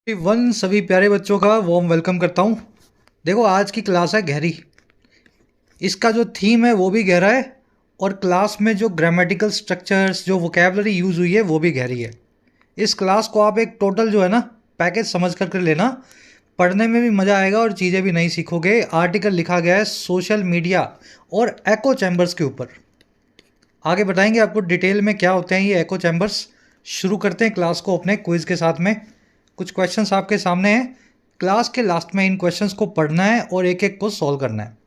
One सभी प्यारे बच्चों का वार्म वेलकम करता हूँ। देखो, आज की क्लास है गहरी। इसका जो थीम है वो भी गहरा है और क्लास में जो ग्रामेटिकल स्ट्रक्चर्स, जो वोकेबलरी यूज़ हुई है वो भी गहरी है। इस क्लास को आप एक टोटल जो है ना पैकेज समझ कर लेना। पढ़ने में भी मज़ा आएगा और चीज़ें भी नई सीखोगे। आर्टिकल लिखा गया है सोशल मीडिया और एको चैम्बर्स के ऊपर। आगे बताएंगे आपको डिटेल में क्या होते हैं ये एको चैम्बर्स। शुरू करते हैं क्लास को अपने क्विज़ के साथ में। कुछ क्वेश्चंस आपके सामने हैं। क्लास के लास्ट में इन क्वेश्चंस को पढ़ना है और एक एक को सॉल्व करना है।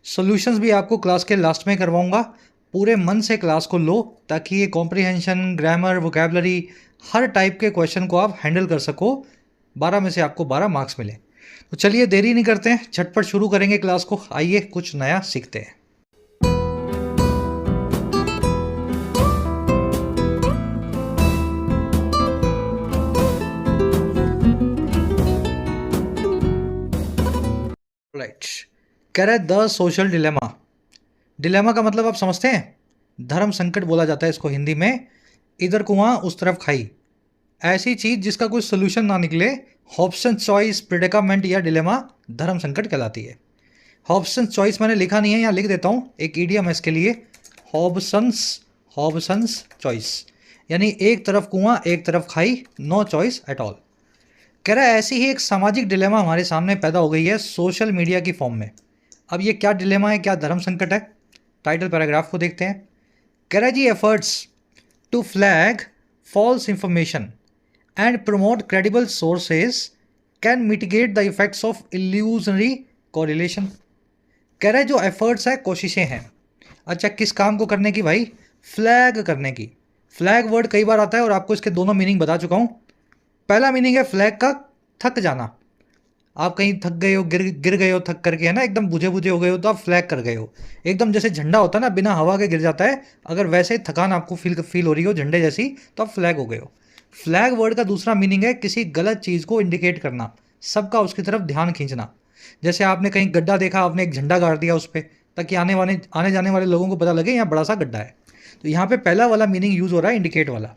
सॉल्यूशंस भी आपको क्लास के लास्ट में करवाऊंगा। पूरे मन से क्लास को लो ताकि ये कॉम्प्रिहेंशन, ग्रामर, वोकेबलरी, हर टाइप के क्वेश्चन को आप हैंडल कर सको। 12 में से आपको 12 मार्क्स मिले। तो चलिए देरी नहीं करते हैं, झटपट शुरू करेंगे क्लास को। आइए कुछ नया सीखते हैं। राइट। कह रहा है द सोशल डिलेमा। डिलेमा का मतलब आप समझते हैं? धर्म संकट बोला जाता है इसको हिंदी में। इधर कुआं उस तरफ खाई। ऐसी चीज जिसका कोई सोल्यूशन ना निकले, हॉब्सन चॉइस, प्रिडिकामेंट या डिलेमा धर्म संकट कहलाती है। हॉब्सन चॉइस मैंने लिखा नहीं है, यहाँ लिख देता हूँ, एक ईडियम है इसके लिए। हॉब्सन्स हॉब्सन्स चॉइस, यानी एक तरफ कुआं एक तरफ खाई, नो चॉइस एट ऑल। कह रहा है ऐसी ही एक सामाजिक डिलेमा हमारे सामने पैदा हो गई है सोशल मीडिया की फॉर्म में। अब ये क्या डिलेमा है, क्या धर्म संकट है? टाइटल पैराग्राफ को देखते हैं। कह रहा है जी, efforts to flag false information and promote credible sources can mitigate the effects of illusionary correlation. कह रहा है जो एफर्ट्स है, कोशिशें हैं। अच्छा, किस काम को करने की भाई? फ्लैग करने की। फ्लैग वर्ड कई बार आता है और आपको इसके दोनों मीनिंग बता चुका हूँ। पहला मीनिंग है फ्लैग का, थक जाना। आप कहीं थक गए हो, गिर गिर गए हो थक करके, है ना, एकदम बुझे बुझे हो गए हो, तो आप फ्लैग कर गए हो। एकदम जैसे झंडा होता है ना, बिना हवा के गिर जाता है, अगर वैसे थकान आपको फील हो रही हो झंडे जैसी, तो आप फ्लैग हो गए हो। फ्लैग वर्ड का दूसरा मीनिंग है किसी गलत चीज़ को इंडिकेट करना, सबका उसकी तरफ ध्यान खींचना। जैसे आपने कहीं गड्ढा देखा, आपने एक झंडा गाड़ दिया उस पर, ताकि आने जाने वाले लोगों को पता लगे यहाँ बड़ा सा गड्ढा है। तो यहाँ पे पहला वाला मीनिंग यूज़ हो रहा है, इंडिकेट वाला।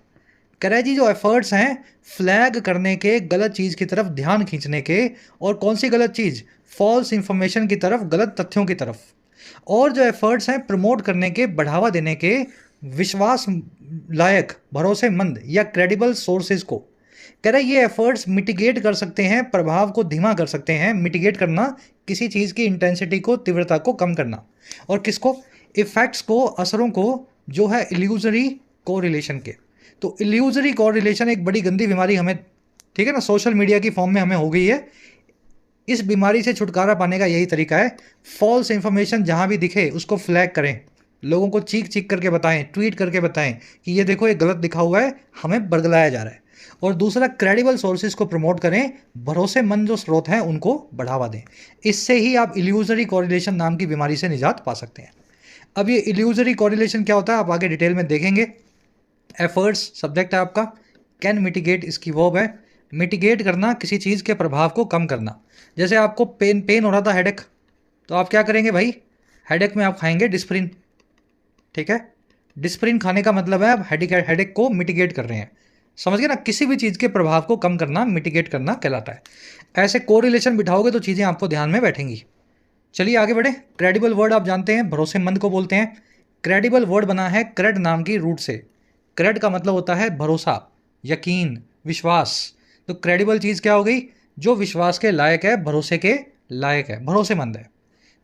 कह रहा है जी, जो एफर्ट्स हैं फ्लैग करने के, गलत चीज़ की तरफ ध्यान खींचने के। और कौन सी गलत चीज़? फॉल्स इंफॉर्मेशन की तरफ, गलत तथ्यों की तरफ। और जो एफर्ट्स हैं प्रमोट करने के, बढ़ावा देने के, विश्वास लायक, भरोसेमंद या क्रेडिबल सोर्सेज को। कह रहा है ये एफर्ट्स मिटिगेट कर सकते हैं, प्रभाव को धीमा कर सकते हैं। मिटिगेट करना, किसी चीज़ की इंटेंसिटी को, तीव्रता को कम करना। और किसको? इफेक्ट्स को, असरों को, जो है इल्यूजरी कोरिलेशन के। तो इल्यूजरी कोरिलेशन एक बड़ी गंदी बीमारी हमें, ठीक है ना, सोशल मीडिया की फॉर्म में हमें हो गई है। इस बीमारी से छुटकारा पाने का यही तरीका है, फॉल्स इंफॉर्मेशन जहां भी दिखे उसको फ्लैग करें, लोगों को चीख चीख करके बताएं, ट्वीट करके बताएं कि ये देखो ये गलत दिखा हुआ है, हमें बरगलाया जा रहा है। और दूसरा, क्रेडिबल सोर्सेज को प्रमोट करें, भरोसेमंद जो स्रोत हैं उनको बढ़ावा दें। इससे ही आप इल्यूजरी कोरिलेशन नाम की बीमारी से निजात पा सकते हैं। अब ये इल्यूजरी कोरिलेशन क्या होता है आप आगे डिटेल में देखेंगे। एफर्ट्स सब्जेक्ट है आपका, कैन मिटिगेट इसकी वर्ब है। मिटिगेट करना, किसी चीज़ के प्रभाव को कम करना। जैसे आपको पेन हो रहा था, हेडेक, तो आप क्या करेंगे भाई? हेडेक में आप खाएंगे डिस्प्रिन। ठीक है, डिस्प्रिन खाने का मतलब है आप हेडेक को मिटिगेट कर रहे हैं। समझ गए ना? किसी भी चीज़ के प्रभाव को कम करना, मिटिगेट करना कहलाता है। ऐसे कोरिलेशन बिठाओगे तो चीज़ें आपको ध्यान में बैठेंगी। चलिए आगे बढ़े। क्रेडिबल वर्ड आप जानते हैं, भरोसेमंद को बोलते हैं। क्रेडिबल वर्ड बना है क्रेड नाम की रूट से। क्रेड का मतलब होता है भरोसा, यकीन, विश्वास। तो क्रेडिबल चीज़ क्या हो गई? जो विश्वास के लायक है, भरोसे के लायक है, भरोसेमंद है।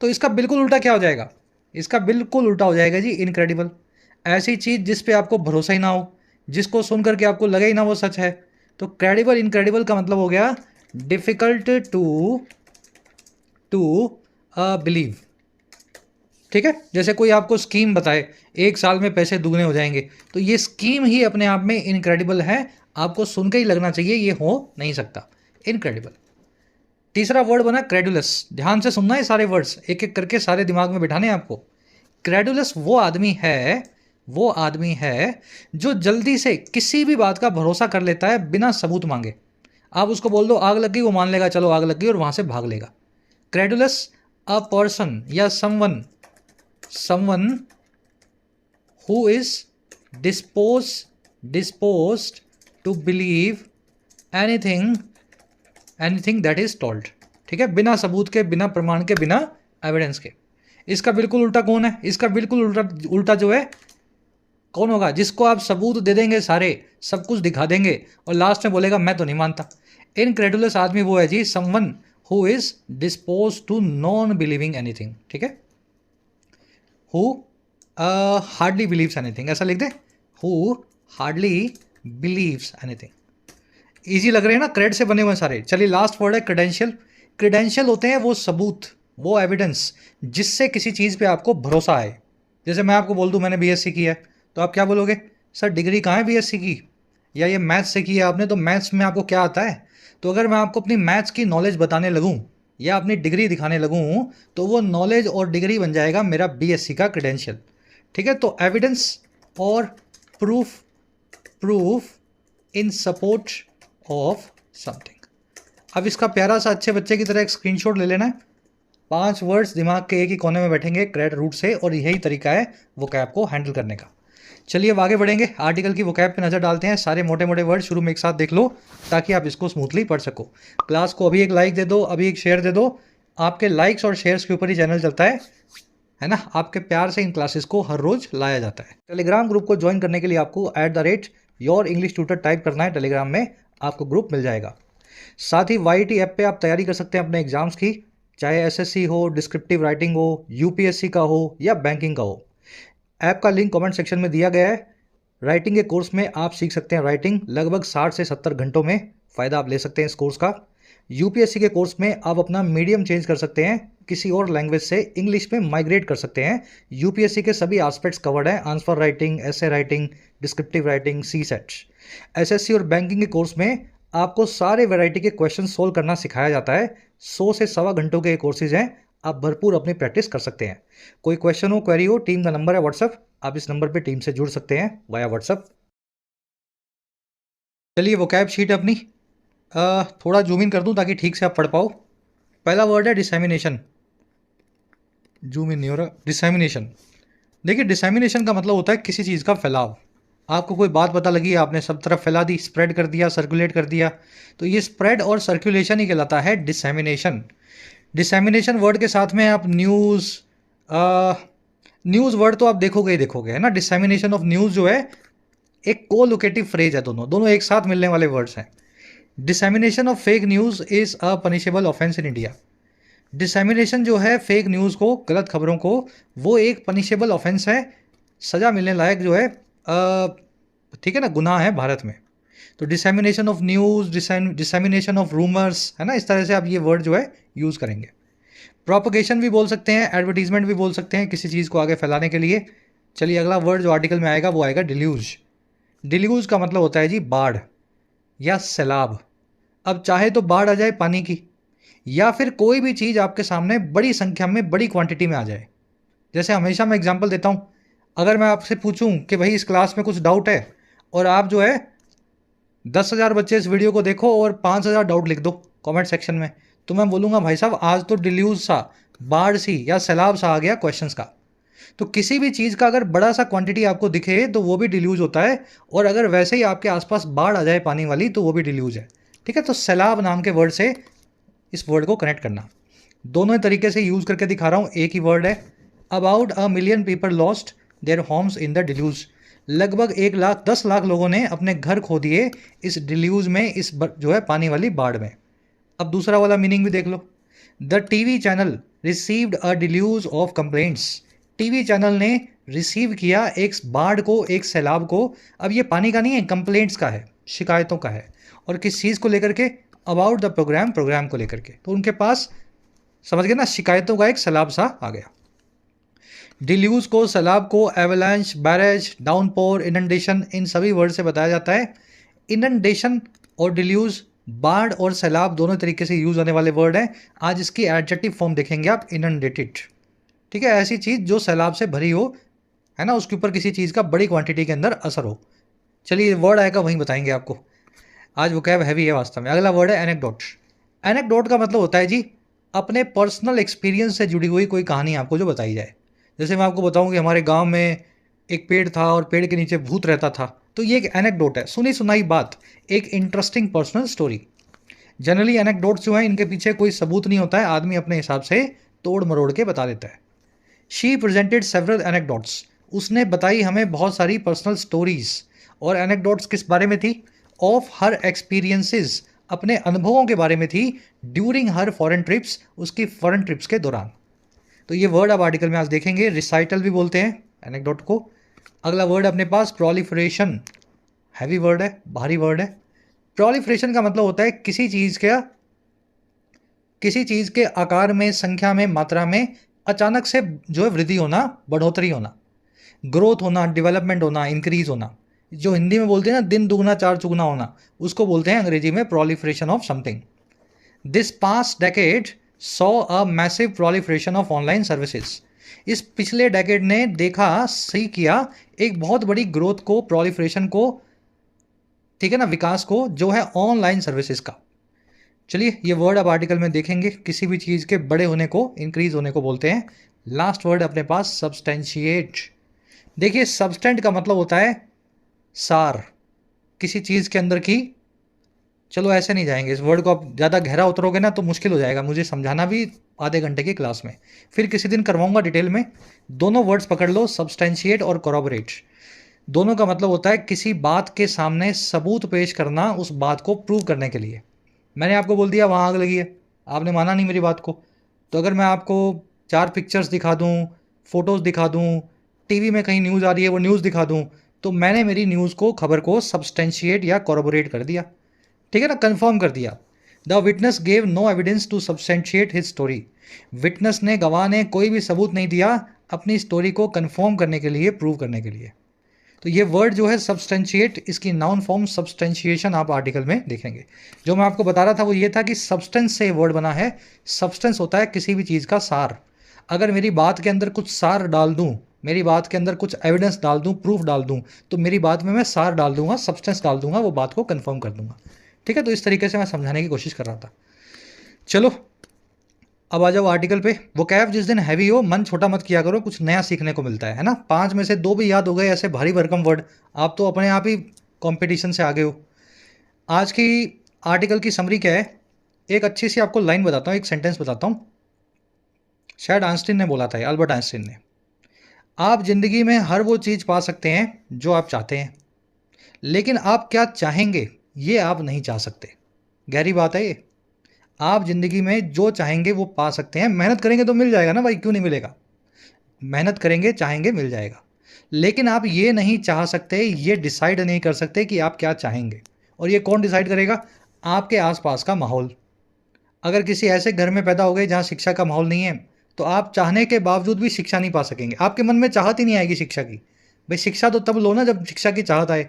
तो इसका बिल्कुल उल्टा क्या हो जाएगा? इसका बिल्कुल उल्टा हो जाएगा जी इनक्रेडिबल। ऐसी चीज़ जिस पे आपको भरोसा ही ना हो, जिसको सुन करके आपको लगे ही ना वो सच है। तो क्रेडिबल, इनक्रेडिबल का मतलब हो गया डिफ़िकल्ट टू बिलीव। ठीक है, जैसे कोई आपको स्कीम बताए 1 साल में पैसे दुगने हो जाएंगे, तो ये स्कीम ही अपने आप में इनक्रेडिबल है। आपको सुन के ही लगना चाहिए ये हो नहीं सकता, इनक्रेडिबल। तीसरा वर्ड बना क्रेडुलस। ध्यान से सुनना है, सारे वर्ड्स एक एक करके सारे दिमाग में बिठाने हैं आपको। क्रेडुलस वो आदमी है जो जल्दी से किसी भी बात का भरोसा कर लेता है बिना सबूत मांगे। आप उसको बोल दो आग लग गई, वो मान लेगा चलो आग लग गई और वहां से भाग लेगा। क्रेडुलस, अ पर्सन या someone who is disposed to believe anything anything that is told, ठीक है, बिना सबूत के, बिना प्रमाण के, बिना एविडेंस के। इसका बिल्कुल उल्टा कौन है? इसका बिल्कुल उल्टा उल्टा जो है कौन होगा? जिसको आप सबूत दे देंगे सारे, सब कुछ दिखा देंगे और लास्ट में बोलेगा मैं तो नहीं मानता। इनक्रेडुलस आदमी वो है जी, someone who is dispose to non believing anything, ठीक है, हु हार्डली बिलीव्स एनीथिंग, ऐसा लिख दे, who hardly believes anything. Easy लग रहे हैं ना, क्रेड से बने हुए सारे। चलिए लास्ट वर्ड है क्रेडेंशियल। क्रेडेंशियल होते हैं वो सबूत, वो एविडेंस जिससे किसी चीज़ पे आपको भरोसा आए। जैसे मैं आपको बोल दूं मैंने बीएससी की है, तो आप क्या बोलोगे? सर डिग्री कहाँ है बीएससी की, या ये मैथ्स से की है आपने, तो मैथ्स में आपको क्या आता है? तो अगर मैं आपको अपनी मैथ्स की नॉलेज बताने लगूँ या अपनी डिग्री दिखाने लगूँ, तो वो नॉलेज और डिग्री बन जाएगा मेरा बीएससी का क्रेडेंशियल, ठीक है। तो एविडेंस और proof, proof in support of something. अब इसका प्यारा सा अच्छे बच्चे की तरह एक स्क्रीनशॉट ले लेना है। 5 वर्ड्स दिमाग के एक ही कोने में बैठेंगे क्रेड रूट से, और यही तरीका है वोकैब को हैंडल करने का। चलिए अब आगे बढ़ेंगे, आर्टिकल की वोकैब पे नज़र डालते हैं। सारे मोटे मोटे वर्ड शुरू में एक साथ देख लो ताकि आप इसको स्मूथली पढ़ सको। क्लास को अभी एक लाइक दे दो, अभी एक शेयर दे दो। आपके लाइक्स और शेयर्स के ऊपर ही चैनल चलता है ना। आपके प्यार से इन क्लासेस को हर रोज लाया जाता है। टेलीग्राम ग्रुप को ज्वाइन करने के लिए आपको @YourEnglishTutor टाइप करना है, टेलीग्राम में आपको ग्रुप मिल जाएगा। साथ ही YT ऐप पे आप तैयारी कर सकते हैं अपने एग्जाम्स की, चाहे SSC हो, डिस्क्रिप्टिव राइटिंग हो, UPSC का हो या बैंकिंग का हो। ऐप का लिंक कमेंट सेक्शन में दिया गया है। राइटिंग के कोर्स में आप सीख सकते हैं राइटिंग, लगभग 60 से 70 घंटों में फ़ायदा आप ले सकते हैं इस कोर्स का। UPSC के कोर्स में आप अपना मीडियम चेंज कर सकते हैं, किसी और लैंग्वेज से इंग्लिश में माइग्रेट कर सकते हैं। UPSC के सभी एस्पेक्ट्स कवर्ड हैं, आंसर राइटिंग, ऐसे writing, descriptive writing, CSET। SSC और बैंकिंग के कोर्स में आपको सारे वैरायटी के क्वेश्चन सोल्व करना सिखाया जाता है। 100 से 1.25 घंटों के कोर्सेज हैं, आप भरपूर अपनी प्रैक्टिस कर सकते हैं। कोई क्वेश्चन हो, क्वेरी हो, टीम का नंबर है व्हाट्सअप, आप इस नंबर पे टीम से जुड़ सकते हैं वाया व्हाट्सअप। चलिए वोकैब शीट अपनी थोड़ा जूम इन कर दूं ताकि ठीक से आप पढ़ पाओ। पहला वर्ड है डिसैमिनेशन। जूम इन नहीं हो रहा। डिसैमिनेशन, देखिए डिसैमिनेशन का मतलब होता है किसी चीज़ का फैलाव। आपको कोई बात पता लगी, आपने सब तरफ फैला दी, स्प्रेड कर दिया, सर्कुलेट कर दिया, तो ये स्प्रेड और सर्कुलेशन ही कहलाता है डिसैमिनेशन। डिसैमिनेशन वर्ड के साथ में आप न्यूज़, न्यूज़ वर्ड तो आप देखोगे ही देखोगे, है ना। डिसैमिनेशन ऑफ न्यूज़ जो है एक कोलोकेटिव फ्रेज है, दोनों दोनों एक साथ मिलने वाले वर्ड्स हैं। Dissemination of fake news is a punishable offence in India. Dissemination जो है फेक न्यूज़ को, गलत खबरों को, वो एक पनिशेबल ऑफेंस है, सज़ा मिलने लायक जो है, ठीक है ना, गुनाह है भारत में। तो डिसैमिनेशन ऑफ न्यूज़, डिसैमिनेशन ऑफ रूमर्स, है ना, इस तरह से आप ये वर्ड जो है यूज़ करेंगे। प्रोपगेशन भी बोल सकते हैं, एडवर्टीजमेंट भी बोल सकते हैं, किसी चीज़ को आगे फैलाने के लिए। चलिए अगला वर्ड जो आर्टिकल में आएगा वो आएगा डिल्यूज। डिल्यूज का मतलब होता है जी बाढ़ या सैलाब। अब चाहे तो बाढ़ आ जाए पानी की, या फिर कोई भी चीज़ आपके सामने बड़ी संख्या में, बड़ी क्वांटिटी में आ जाए। जैसे हमेशा मैं एग्जांपल देता हूँ, अगर मैं आपसे पूछूं कि भाई इस क्लास में कुछ डाउट है, और आप जो है 10,000 बच्चे इस वीडियो को देखो और 5,000 डाउट लिख दो कमेंट सेक्शन में, तो मैं बोलूँगा भाई साहब आज तो डिल्यूज सा, बाढ़ सी या सैलाब सा आ गया क्वेश्चंस का। तो किसी भी चीज़ का अगर बड़ा सा क्वांटिटी आपको दिखे तो वो भी डिल्यूज होता है, और अगर वैसे ही आपके आसपास बाढ़ आ जाए पानी वाली तो वो भी डिल्यूज है, ठीक है। तो सैलाब नाम के वर्ड से इस वर्ड को कनेक्ट करना। दोनों तरीके से यूज़ करके दिखा रहा हूँ, एक ही वर्ड है। About 1 million people lost their homes in the deluge. लगभग 1,10,00,000 लोगों ने अपने घर खो दिए इस डिल्यूज में, इस जो है पानी वाली बाढ़ में। अब दूसरा वाला मीनिंग भी देख लो। The TV channel received a deluge of complaints. TV channel ने रिसीव किया एक बाढ़ को, एक सैलाब को। अब ये पानी का नहीं है, कंप्लेंट्स का है, शिकायतों का है। और किस चीज़ को लेकर के? अबाउट द प्रोग्राम, प्रोग्राम को लेकर के। तो उनके पास, समझ गए ना, शिकायतों का एक सैलाब सा आ गया। डिल्यूज को, सैलाब को एवलांच, बैरेज, डाउनपोर, इनंडेशन, इन सभी वर्ड से बताया जाता है। इनंडेशन और डिल्यूज, बाढ़ और सैलाब दोनों तरीके से यूज होने वाले वर्ड हैं। आज इसकी एडजेक्टिव फॉर्म देखेंगे आप, इनंडेटेड, ठीक है। ऐसी चीज़ जो सैलाब से भरी हो, है ना, उसके ऊपर किसी चीज़ का बड़ी क्वांटिटी के अंदर असर हो। चलिए वर्ड आएगा वहीं बताएंगे आपको, आज वोकैब हैवी है वास्तव में। अगला वर्ड है एनेक्डोट। एनेक्डोट का मतलब होता है जी अपने पर्सनल एक्सपीरियंस से जुड़ी हुई कोई कहानी आपको जो बताई जाए। जैसे मैं आपको बताऊं कि हमारे गांव में एक पेड़ था और पेड़ के नीचे भूत रहता था, तो ये एक एनेक्डोट है, सुनी सुनाई बात, एक interesting personal story. Generally anecdotes जो है इनके पीछे कोई सबूत नहीं होता है, आदमी अपने हिसाब से तोड़ मरोड़ के बता देता है। शी प्रेजेंटेड सेवरल एनेक्डोट्स, उसने बताई हमें बहुत सारी पर्सनल स्टोरीज। और एनेक्डोट्स किस बारे में थी? ऑफ हर एक्सपीरियंसेस, अपने अनुभवों के बारे में थी। ड्यूरिंग हर फॉरेन ट्रिप्स, उसकी फॉरेन ट्रिप्स के दौरान। तो ये वर्ड आप आर्टिकल में आज देखेंगे। रिसाइटल भी बोलते हैं एनेक्डोट को। अगला वर्ड अपने पास प्रोलिफरेशन, हैवी वर्ड है, भारी वर्ड है। प्रोलिफरेशन का मतलब होता है किसी चीज़ के आकार में, संख्या में, मात्रा में अचानक से जो है वृद्धि होना, बढ़ोतरी होना, ग्रोथ होना, डेवलपमेंट होना, इंक्रीज होना। जो हिंदी में बोलते हैं ना दिन दुगना चार चुगना होना, उसको बोलते हैं अंग्रेजी में proliferation of something. This past decade saw a massive proliferation of online services, इस पिछले डेकेड ने देखा, सही किया एक बहुत बड़ी ग्रोथ को, प्रोलिफरेशन को, ठीक है ना, विकास को, जो है ऑनलाइन सर्विसेज का। चलिए ये वर्ड अब आर्टिकल में देखेंगे। किसी भी चीज़ के बड़े होने को, इंक्रीज होने को बोलते हैं। लास्ट वर्ड अपने पास सब्सटेंशिएट। देखिए सब्सटेंट का मतलब होता है सार, किसी चीज़ के अंदर की। चलो ऐसे नहीं जाएंगे, इस वर्ड को आप ज़्यादा गहरा उतरोगे ना तो मुश्किल हो जाएगा मुझे समझाना भी आधे घंटे की क्लास में, फिर किसी दिन करवाऊंगा डिटेल में। दोनों वर्ड्स पकड़ लो, सब्सटेंशिएट और कोरॉबोरेट। दोनों का मतलब होता है किसी बात के सामने सबूत पेश करना, उस बात को प्रूव करने के लिए। मैंने आपको बोल दिया वहाँ आग लगी है, आपने माना नहीं मेरी बात को, तो अगर मैं आपको 4 पिक्चर्स दिखा दूँ, फोटोज़ दिखा दूँ, टीवी में कहीं न्यूज़ आ रही है वो न्यूज़ दिखा दूँ, तो मैंने मेरी न्यूज़ को, खबर को सब्सटेंशिएट या कोरॉबोरेट कर दिया, ठीक है ना, कंफर्म कर दिया। The witness gave no evidence to substantiate his story, witness ने, गवाह ने कोई भी सबूत नहीं दिया अपनी स्टोरी को कंफर्म करने के लिए, प्रूव करने के लिए। तो ये वर्ड जो है सब्सटेंशिएट, इसकी नाउन फॉर्म सब्सटेंशिएशन आप आर्टिकल में देखेंगे। जो मैं आपको बता रहा था वो ये था कि सब्सटेंस से वर्ड बना है। सब्सटेंस होता है किसी भी चीज़ का सार। अगर मेरी बात के अंदर कुछ सार डाल दूँ, मेरी बात के अंदर कुछ एविडेंस डाल दूँ, प्रूफ डाल दूँ, तो मेरी बात में मैं सार डाल दूंगा, सब्सटेंस डाल दूंगा, वो बात को कन्फर्म कर दूंगा। ठीक है, तो इस तरीके से मैं समझाने की कोशिश कर रहा था। चलो अब आ जाओ आर्टिकल पे। वो कैफ जिस दिन हैवी हो, मन छोटा मत किया करो, कुछ नया सीखने को मिलता है ना। 5 में से 2 भी याद हो गए, ऐसे भारी भरकम वर्ड, आप तो अपने आप ही कंपटीशन से आगे हो। आज की आर्टिकल की समरी क्या है? एक अच्छी सी आपको लाइन बताता हूँ, एक सेंटेंस बताता हूँ। शायद आइंस्टीन ने बोला था, अल्बर्ट आइंस्टीन ने। आप जिंदगी में हर वो चीज़ पा सकते हैं जो आप चाहते हैं, लेकिन आप क्या चाहेंगे ये आप नहीं चाह सकते। गहरी बात है ये। आप ज़िंदगी में जो चाहेंगे वो पा सकते हैं, मेहनत करेंगे तो मिल जाएगा ना भाई, क्यों नहीं मिलेगा। मेहनत करेंगे, चाहेंगे, मिल जाएगा। लेकिन आप ये नहीं चाह सकते, ये डिसाइड नहीं कर सकते कि आप क्या चाहेंगे। और ये कौन डिसाइड करेगा? आपके आसपास का माहौल। अगर किसी ऐसे घर में पैदा हो गए जहाँ शिक्षा का माहौल नहीं है, तो आप चाहने के बावजूद भी शिक्षा नहीं पा सकेंगे। आपके मन में चाहत ही नहीं आएगी शिक्षा की। भाई शिक्षा तो तब लो ना जब शिक्षा की चाहत आए।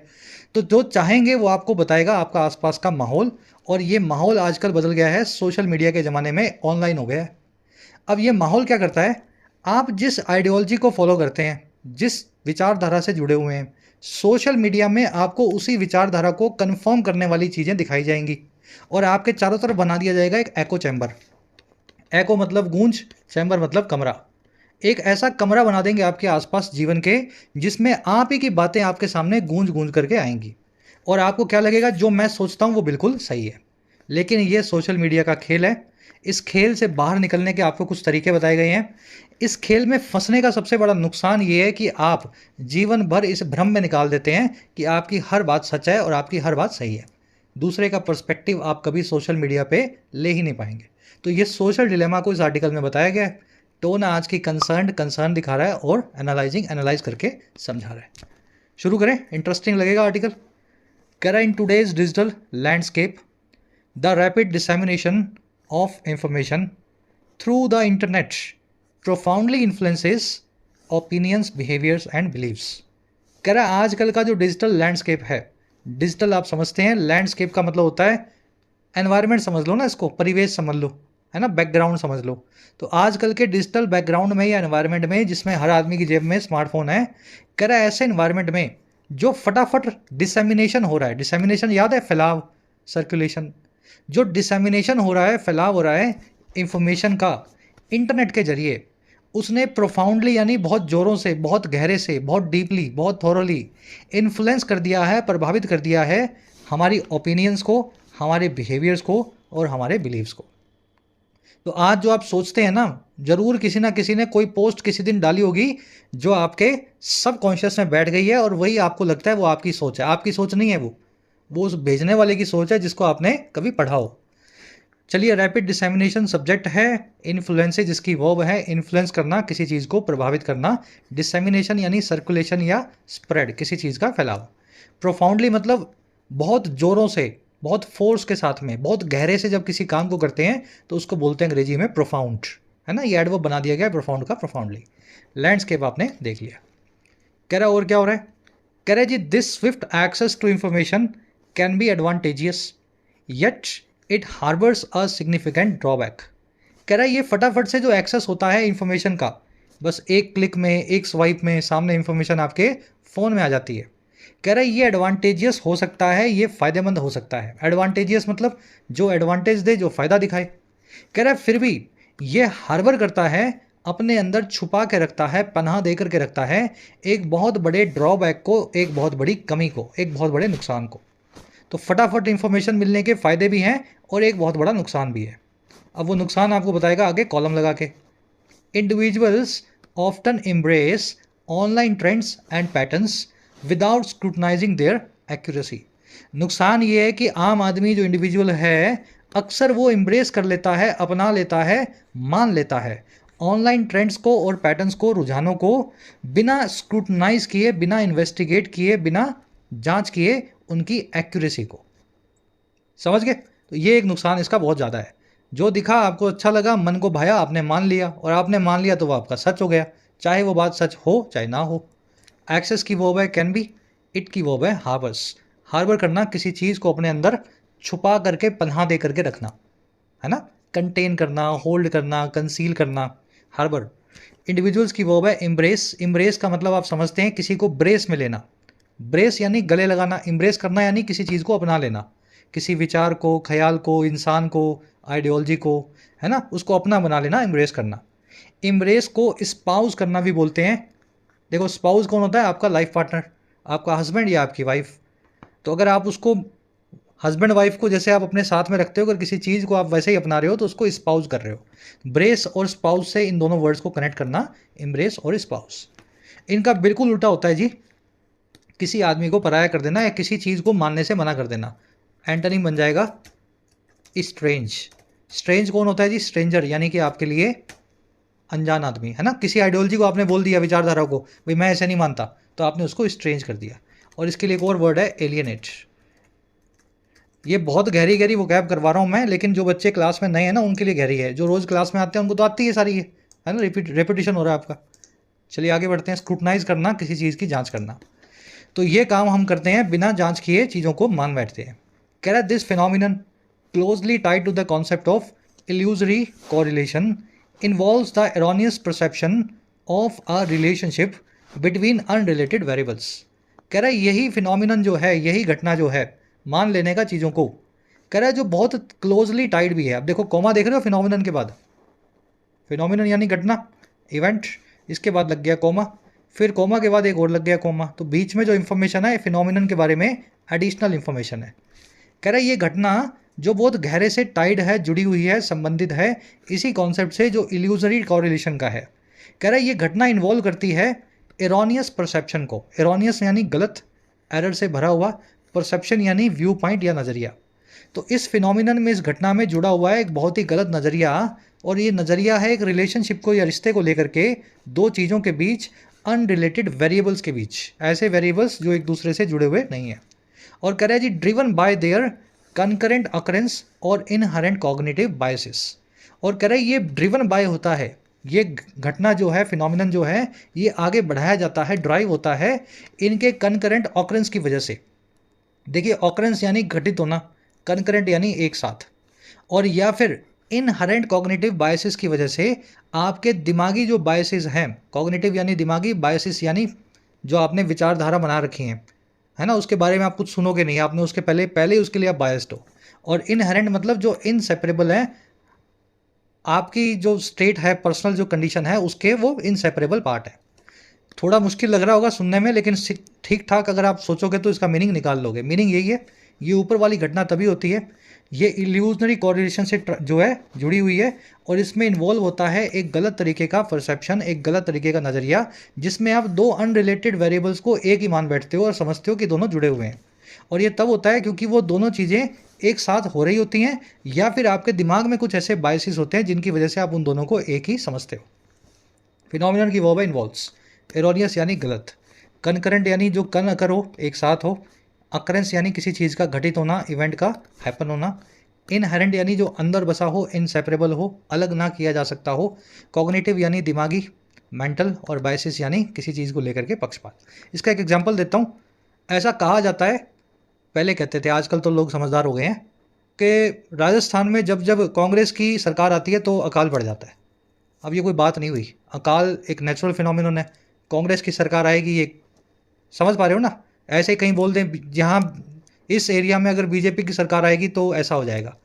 तो जो चाहेंगे वो आपको बताएगा आपका आसपास का माहौल। और ये माहौल आजकल बदल गया है, सोशल मीडिया के ज़माने में ऑनलाइन हो गया है। अब ये माहौल क्या करता है? आप जिस आइडियोलॉजी को फॉलो करते हैं, जिस विचारधारा से जुड़े हुए हैं, सोशल मीडिया में आपको उसी विचारधारा को कन्फर्म करने वाली चीज़ें दिखाई जाएंगी और आपके चारों तरफ बना दिया जाएगा एक एको चैम्बर। एको मतलब गूंज, चैम्बर मतलब कमरा। एक ऐसा कमरा बना देंगे आपके आसपास जीवन के, जिसमें आप ही की बातें आपके सामने गूंज गूंज करके आएंगी और आपको क्या लगेगा, जो मैं सोचता हूँ वो बिल्कुल सही है। लेकिन ये सोशल मीडिया का खेल है। इस खेल से बाहर निकलने के आपको कुछ तरीके बताए गए हैं। इस खेल में फंसने का सबसे बड़ा नुकसान ये है कि आप जीवन भर इस भ्रम में निकाल देते हैं कि आपकी हर बात सच है और आपकी हर बात सही है। दूसरे का पर्सपेक्टिव आप कभी सोशल मीडिया पे ले ही नहीं पाएंगे। तो ये सोशल डिलेमा को इस आर्टिकल में बताया गया है। टोन आज की कंसर्न दिखा रहा है और एनालाइज करके समझा रहा है। शुरू करें, इंटरेस्टिंग लगेगा आर्टिकल। कह रहा है, in today's digital landscape the rapid dissemination of information through the internet profoundly influences opinions, behaviors and beliefs। कह रहा है आजकल का जो डिजिटल लैंडस्केप है, डिजिटल आप समझते हैं, लैंडस्केप का मतलब होता है एनवायरनमेंट, समझ लो ना इसको, परिवेश समझ लो, है ना, बैकग्राउंड समझ लो। तो आजकल के डिजिटल बैकग्राउंड में या एनवायरनमेंट में जिसमें हर आदमी की जेब में स्मार्टफोन है, कह रहा है ऐसे एनवायरनमेंट में जो फटाफट डिसेमिनेशन हो रहा है, डिसेमिनेशन याद है, फैलाव, सर्कुलेशन, जो डिसेमिनेशन हो रहा है, फैलाव हो रहा है इंफॉर्मेशन का इंटरनेट के जरिए, उसने प्रोफाउंडली यानी बहुत ज़ोरों से, बहुत गहरे से, बहुत डीपली, बहुत थॉरोली इन्फ्लुएंस कर दिया है, प्रभावित कर दिया है हमारी ओपिनियंस को, हमारे बिहेवियर्स को और हमारे बिलीव्स को। तो आज जो आप सोचते हैं ना, जरूर किसी ना किसी ने कोई पोस्ट किसी दिन डाली होगी जो आपके सबकॉन्शियस में बैठ गई है, और वही आपको लगता है वो आपकी सोच है। आपकी सोच नहीं है वो उस भेजने वाले की सोच है जिसको आपने कभी पढ़ा हो। चलिए, रैपिड डिसेमिनेशन सब्जेक्ट है, इन्फ्लुएंसेज इसकी वर्ब है, इन्फ्लुएंस करना, किसी चीज़ को प्रभावित करना। डिसेमिनेशन यानी सर्कुलेशन या स्प्रेड, किसी चीज़ का फैलाव। प्रोफाउंडली मतलब बहुत जोरों से, बहुत फोर्स के साथ में, बहुत गहरे से जब किसी काम को करते हैं तो उसको बोलते हैं अंग्रेजी में प्रोफाउंड, है ना। ये एडवर्ब बना दिया गया है प्रोफाउंड का, प्रोफाउंडली। लैंडस्केप आपने देख लिया। कह रहा और क्या हो रहा है, कह रहे जी this swift access to information can be advantageous yet it harbours a significant drawback. कह रहा है ये फटाफट से जो एक्सेस होता है इंफॉर्मेशन का, बस एक क्लिक में, एक स्वाइप में सामने इंफॉर्मेशन आपके फ़ोन में आ जाती है। कह रहा है ये एडवांटेजियस हो सकता है, ये फ़ायदेमंद हो सकता है। एडवांटेजियस मतलब जो एडवांटेज दे, जो फ़ायदा दिखाए। कह रहा है फिर भी ये हार्बर करता है, अपने अंदर छुपा के रखता है, पनाह दे करके रखता है एक बहुत बड़े ड्रॉबैक को, एक बहुत बड़ी कमी को, एक बहुत बड़े नुकसान को। तो फटाफट इंफॉर्मेशन मिलने के फ़ायदे भी हैं और एक बहुत बड़ा नुकसान भी है। अब वो नुकसान आपको बताएगा आगे कॉलम लगा के। Individuals often embrace online trends and patterns without scrutinising their accuracy. नुकसान ये है कि आम आदमी जो इंडिविजुअल है अक्सर वो एम्ब्रेस कर लेता है, अपना लेता है, मान लेता है ऑनलाइन ट्रेंड्स को और पैटर्न्स को, रुझानों को, बिना स्क्रूटनाइज किए, बिना इन्वेस्टिगेट किए, बिना जांच किए उनकी एक्यूरेसी को। समझ गए? तो ये एक नुकसान इसका बहुत ज़्यादा है। जो दिखा, आपको अच्छा लगा, मन को भाया, आपने मान लिया, और आपने मान लिया तो वो आपका सच हो गया, चाहे वो बात सच हो चाहे ना हो। एक्सेस की वर्ब है कैन बी, इट की वर्ब है हार्बर्स। हार्बर करना, किसी चीज़ को अपने अंदर छुपा करके, पनाह दे करके रखना, है ना। कंटेन करना, होल्ड करना, कंसील करना, हार्बर। इंडिविजुअल्स की वर्ब है एम्ब्रेस। एम्ब्रेस का मतलब आप समझते हैं किसी को ब्रेस में लेना। ब्रेस यानी गले लगाना, एम्ब्रेस करना यानी किसी चीज़ को अपना लेना, किसी विचार को, ख्याल को, इंसान को, आइडियोलॉजी को, है ना, उसको अपना बना लेना, एम्ब्रेस करना। एम्ब्रेस को स्पाउस करना भी बोलते हैं। देखो, स्पाउस कौन होता है? आपका लाइफ पार्टनर, आपका हस्बैंड या आपकी वाइफ। तो अगर आप उसको, हस्बैंड वाइफ को जैसे आप अपने साथ में रखते हो, अगर किसी चीज़ को आप वैसे ही अपना रहे हो तो उसको स्पाउस कर रहे हो। ब्रेस और स्पाउस से इन दोनों वर्ड्स को कनेक्ट करना, एम्ब्रेस और स्पाउस। इनका बिल्कुल उल्टा होता है जी, किसी आदमी को पराया कर देना या किसी चीज़ को मानने से मना कर देना। एंटोनिम बन जाएगा स्ट्रेंज। स्ट्रेंज कौन होता है जी? स्ट्रेंजर, यानी कि आपके लिए अनजान आदमी, है ना। किसी आइडियोलॉजी को आपने बोल दिया, विचारधारा को, भाई मैं ऐसे नहीं मानता, तो आपने उसको स्ट्रेंज कर दिया। और इसके लिए एक और वर्ड है एलियनेट। ये बहुत गहरी गहरी वो कैब करवा रहा हूँ मैं, लेकिन जो बच्चे क्लास में नए हैं ना उनके लिए गहरी है। जो रोज़ क्लास में आते हैं उनको तो आती है सारी, है ना, रेपिटेशन हो रहा है आपका। चलिए आगे बढ़ते हैं। स्क्रूटनाइज करना, किसी चीज़ की जांच करना। तो ये काम हम करते हैं, बिना जांच किए चीज़ों को मान बैठते हैं। कह रहा है this phenomenon closely tied to the concept of illusory correlation involves the erroneous perception of a relationship between unrelated variables. कह रहा है यही फिनोमिनन जो है, यही घटना जो है, मान लेने का चीज़ों को, कह रहा है जो बहुत क्लोजली टाइड भी है। अब देखो कॉमा देख रहे हो फिनोमिनन के बाद, फिनोमिनन यानी घटना, इवेंट, इसके बाद लग गया कॉमा, फिर कॉमा के बाद एक और लग गया कॉमा। तो बीच में जो इन्फॉर्मेशन है फिनोमिनन के बारे में एडिशनल इन्फॉर्मेशन है। कह रहा है ये घटना जो बहुत गहरे से टाइड है, जुड़ी हुई है, संबंधित है इसी कॉन्सेप्ट से जो इल्यूजरी कॉरिलेशन का है। कह रहा है ये घटना इन्वॉल्व करती है एरोनियस परसेप्शन को। एरोनियस यानी गलत, एरर से भरा हुआ, परसेप्शन यानी व्यू पॉइंट या नज़रिया। तो इस फिनोमिनन में, इस घटना में जुड़ा हुआ है एक बहुत ही गलत नज़रिया, और ये नज़रिया है एक रिलेशनशिप को या रिश्ते को लेकर के, दो चीज़ों के बीच, अनरिलेटेड वेरिएबल्स के बीच, ऐसे वेरिएबल्स जो एक दूसरे से जुड़े हुए नहीं हैं। और कह रहा है जी driven by their concurrent occurrence और इनहेरेंट कॉग्निटिव बायसेस। और कह रहा है ये ड्रिवन बाय होता है, ये घटना जो है, फिनोमिनन जो है, ये आगे बढ़ाया जाता है, ड्राइव होता है इनके कंकरेंट ऑकरेंस की वजह से। देखिए ऑकरेंस यानी घटित होना, कंकरेंट यानी एक साथ, और या फिर इनहेरेंट कॉग्निटिव बायसेस की वजह से। आपके दिमागी जो बायसेस हैं, कॉग्निटिव यानी दिमागी, बायसेस यानी जो आपने विचारधारा बना रखी हैं, है ना, उसके बारे में आप कुछ सुनोगे नहीं, आपने उसके पहले ही उसके लिए आप बायस्ड हो। और इनहेरेंट मतलब जो इनसेपरेबल है, आपकी जो स्टेट है, पर्सनल जो कंडीशन है उसके, वो इनसेपरेबल पार्ट है। थोड़ा मुश्किल लग रहा होगा सुनने में, लेकिन ठीक ठाक अगर आप सोचोगे तो इसका मीनिंग निकाल लोगे। मीनिंग यही है, ये ऊपर वाली घटना तभी होती है ये इल्यूजनरी कॉरिलेशन से जो है जुड़ी हुई है, और इसमें इन्वॉल्व होता है एक गलत तरीके का परसेप्शन, एक गलत तरीके का नज़रिया, जिसमें आप दो अनरिलेटेड वेरिएबल्स को एक ही मान बैठते हो और समझते हो कि दोनों जुड़े हुए हैं। और ये तब होता है क्योंकि वो दोनों चीज़ें एक साथ हो रही होती हैं, या फिर आपके दिमाग में कुछ ऐसे बायसेस होते हैं जिनकी वजह से आप उन दोनों को एक ही समझते हो। फिनोमिनन की वर्ब है इन्वॉल्व्स। एरोनियस यानी गलत। कनकरेंट यानी जो कन अकर हो, एक साथ हो। अकरेंस यानी किसी चीज़ का घटित होना, इवेंट का हैपन होना। इनहेरेंट यानी जो अंदर बसा हो, इनसेपरेबल हो, अलग ना किया जा सकता हो। कॉग्निटिव यानी दिमागी, मेंटल, और बायसिस यानी किसी चीज़ को लेकर के पक्षपात। इसका एक एग्जांपल देता हूँ। ऐसा कहा जाता है, पहले कहते थे, आजकल तो लोग समझदार हो गए हैं, कि राजस्थान में जब जब कांग्रेस की सरकार आती है तो अकाल पड़ जाता है। अब ये कोई बात नहीं हुई, अकाल एक नेचुरल फिनोमिनन है। कांग्रेस की सरकार आएगी, ये समझ पा रहे हो ना? ऐसे ही कहीं बोल दें जहाँ इस एरिया में अगर बीजेपी की सरकार आएगी तो ऐसा हो जाएगा,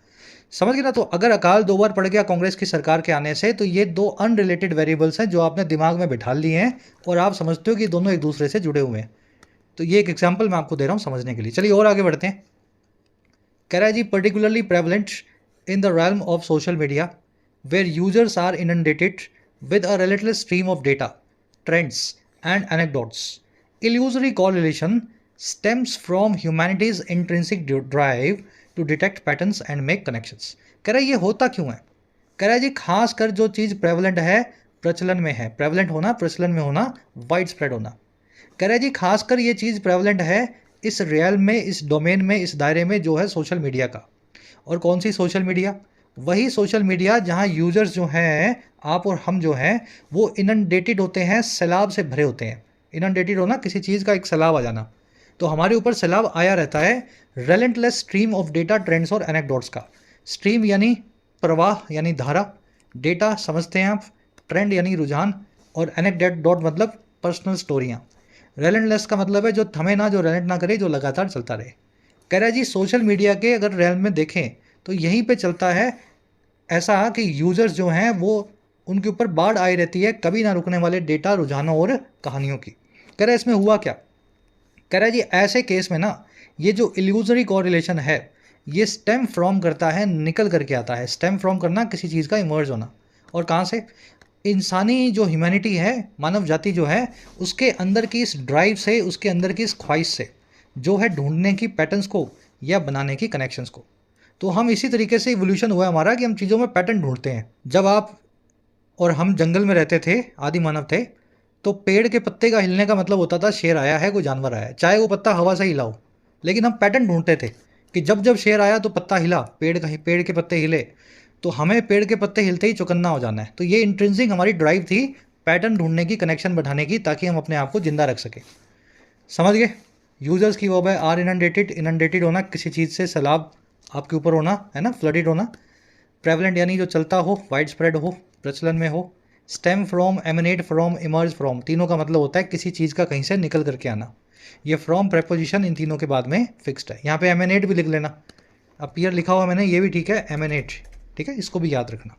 समझ गए ना? तो अगर अकाल दो बार पड़ गया कांग्रेस की सरकार के आने से, तो ये दो अनरिलेटेड वेरिएबल्स हैं जो आपने दिमाग में बिठा लिए हैं और आप समझते हो कि दोनों एक दूसरे से जुड़े हुए हैं। तो ये एक एग्जाम्पल मैं आपको दे रहा हूँ समझने के लिए। चलिए और आगे बढ़ते हैं। कह रहा है जी, particularly prevalent in the realm of social media where users are inundated with a relentless stream of data, trends and anecdotes. Illusory correlation stems from humanity's intrinsic drive to detect patterns and make connections. कह रहा है ये होता क्यों है? कह रहा है जी, खास कर जो चीज़ प्रेवलेंट है, प्रचलन में है, प्रेवलेंट होना, प्रचलन में होना, वाइड स्प्रेड होना। कह रहा है जी, खासकर ये चीज़ प्रेवलेंट है इस रियल में, इस डोमेन में, इस दायरे में जो है सोशल मीडिया का। और कौन सी सोशल मीडिया? वही सोशल मीडिया जहाँ यूजर्स जो हैं, आप और हम जो हैं, वो इनंडेटेड होते हैं, सैलाब से भरे होते हैं। इनंडेटेड होना, किसी चीज़ का एक सैलाब आ जाना। तो हमारे ऊपर सैलाब आया रहता है, रेलेंटलेस स्ट्रीम ऑफ डेटा, ट्रेंड्स और एनेक्डोट्स का। स्ट्रीम यानी प्रवाह यानी धारा, डेटा समझते हैं आप, ट्रेंड यानी रुझान, और एनेक्डोट मतलब पर्सनल स्टोरियाँ। रेलेंटलेस का मतलब है जो थमे ना, जो रेलेंट ना करे, जो लगातार चलता रहे। कह रहा है जी, सोशल मीडिया के अगर रियल में देखें तो यहीं पे चलता है ऐसा कि यूजर्स जो हैं वो, उनके ऊपर बाढ़ आई रहती है कभी ना रुकने वाले डेटा, रुझानों और कहानियों की। कह रहा है इसमें हुआ क्या? कह रहा है जी, ऐसे केस में ना, ये जो इल्यूजरी कॉरिलेशन है, ये स्टेम फ्रॉम करता है, निकल करके आता है। स्टेम फ्रॉम करना, किसी चीज़ का इमर्ज होना। और कहाँ से? इंसानी जो ह्यूमैनिटी है, मानव जाति जो है, उसके अंदर की इस ड्राइव से, उसके अंदर की इस ख्वाहिश से, जो है ढूंढने की पैटर्न्स को या बनाने की कनेक्शंस को। तो हम इसी तरीके से इवोल्यूशन हुआ हमारा कि हम चीज़ों में पैटर्न ढूंढते हैं। जब आप और हम जंगल में रहते थे, आदि मानव थे, तो पेड़ के पत्ते का हिलने का मतलब होता था शेर आया है, कोई जानवर आया है, चाहे वो पत्ता हवा से हिलाओ। लेकिन हम पैटर्न ढूंढते थे कि जब जब शेर आया तो पत्ता हिला, पेड़ के पत्ते हिले, तो हमें पेड़ के पत्ते हिलते ही चौकन्ना हो जाना है। तो ये इंट्रिंसिक हमारी ड्राइव थी, पैटर्न ढूंढने की, कनेक्शन बढ़ाने की, ताकि हम अपने आप को जिंदा रख सकें। समझ गए? यूजर्स की वर्ब है आर इनंडेटेड। इनंडेटेड होना, किसी चीज़ से सैलाब आपके ऊपर होना, है ना, फ्लडेड होना। प्रेवलेंट यानी जो चलता हो, वाइड स्प्रेड हो, प्रचलन में हो। Stem from, eminent from, emerge from, तीनों का मतलब होता है किसी चीज़ का कहीं से निकल करके आना। ये फ्रॉम प्रेपोजिशन इन तीनों के बाद में फिक्स्ड है। यहाँ पे एमिनेट भी लिख लेना, अपीयर लिखा हुआ मैंने, ये भी ठीक है, एमिनेट, ठीक है, इसको भी याद रखना।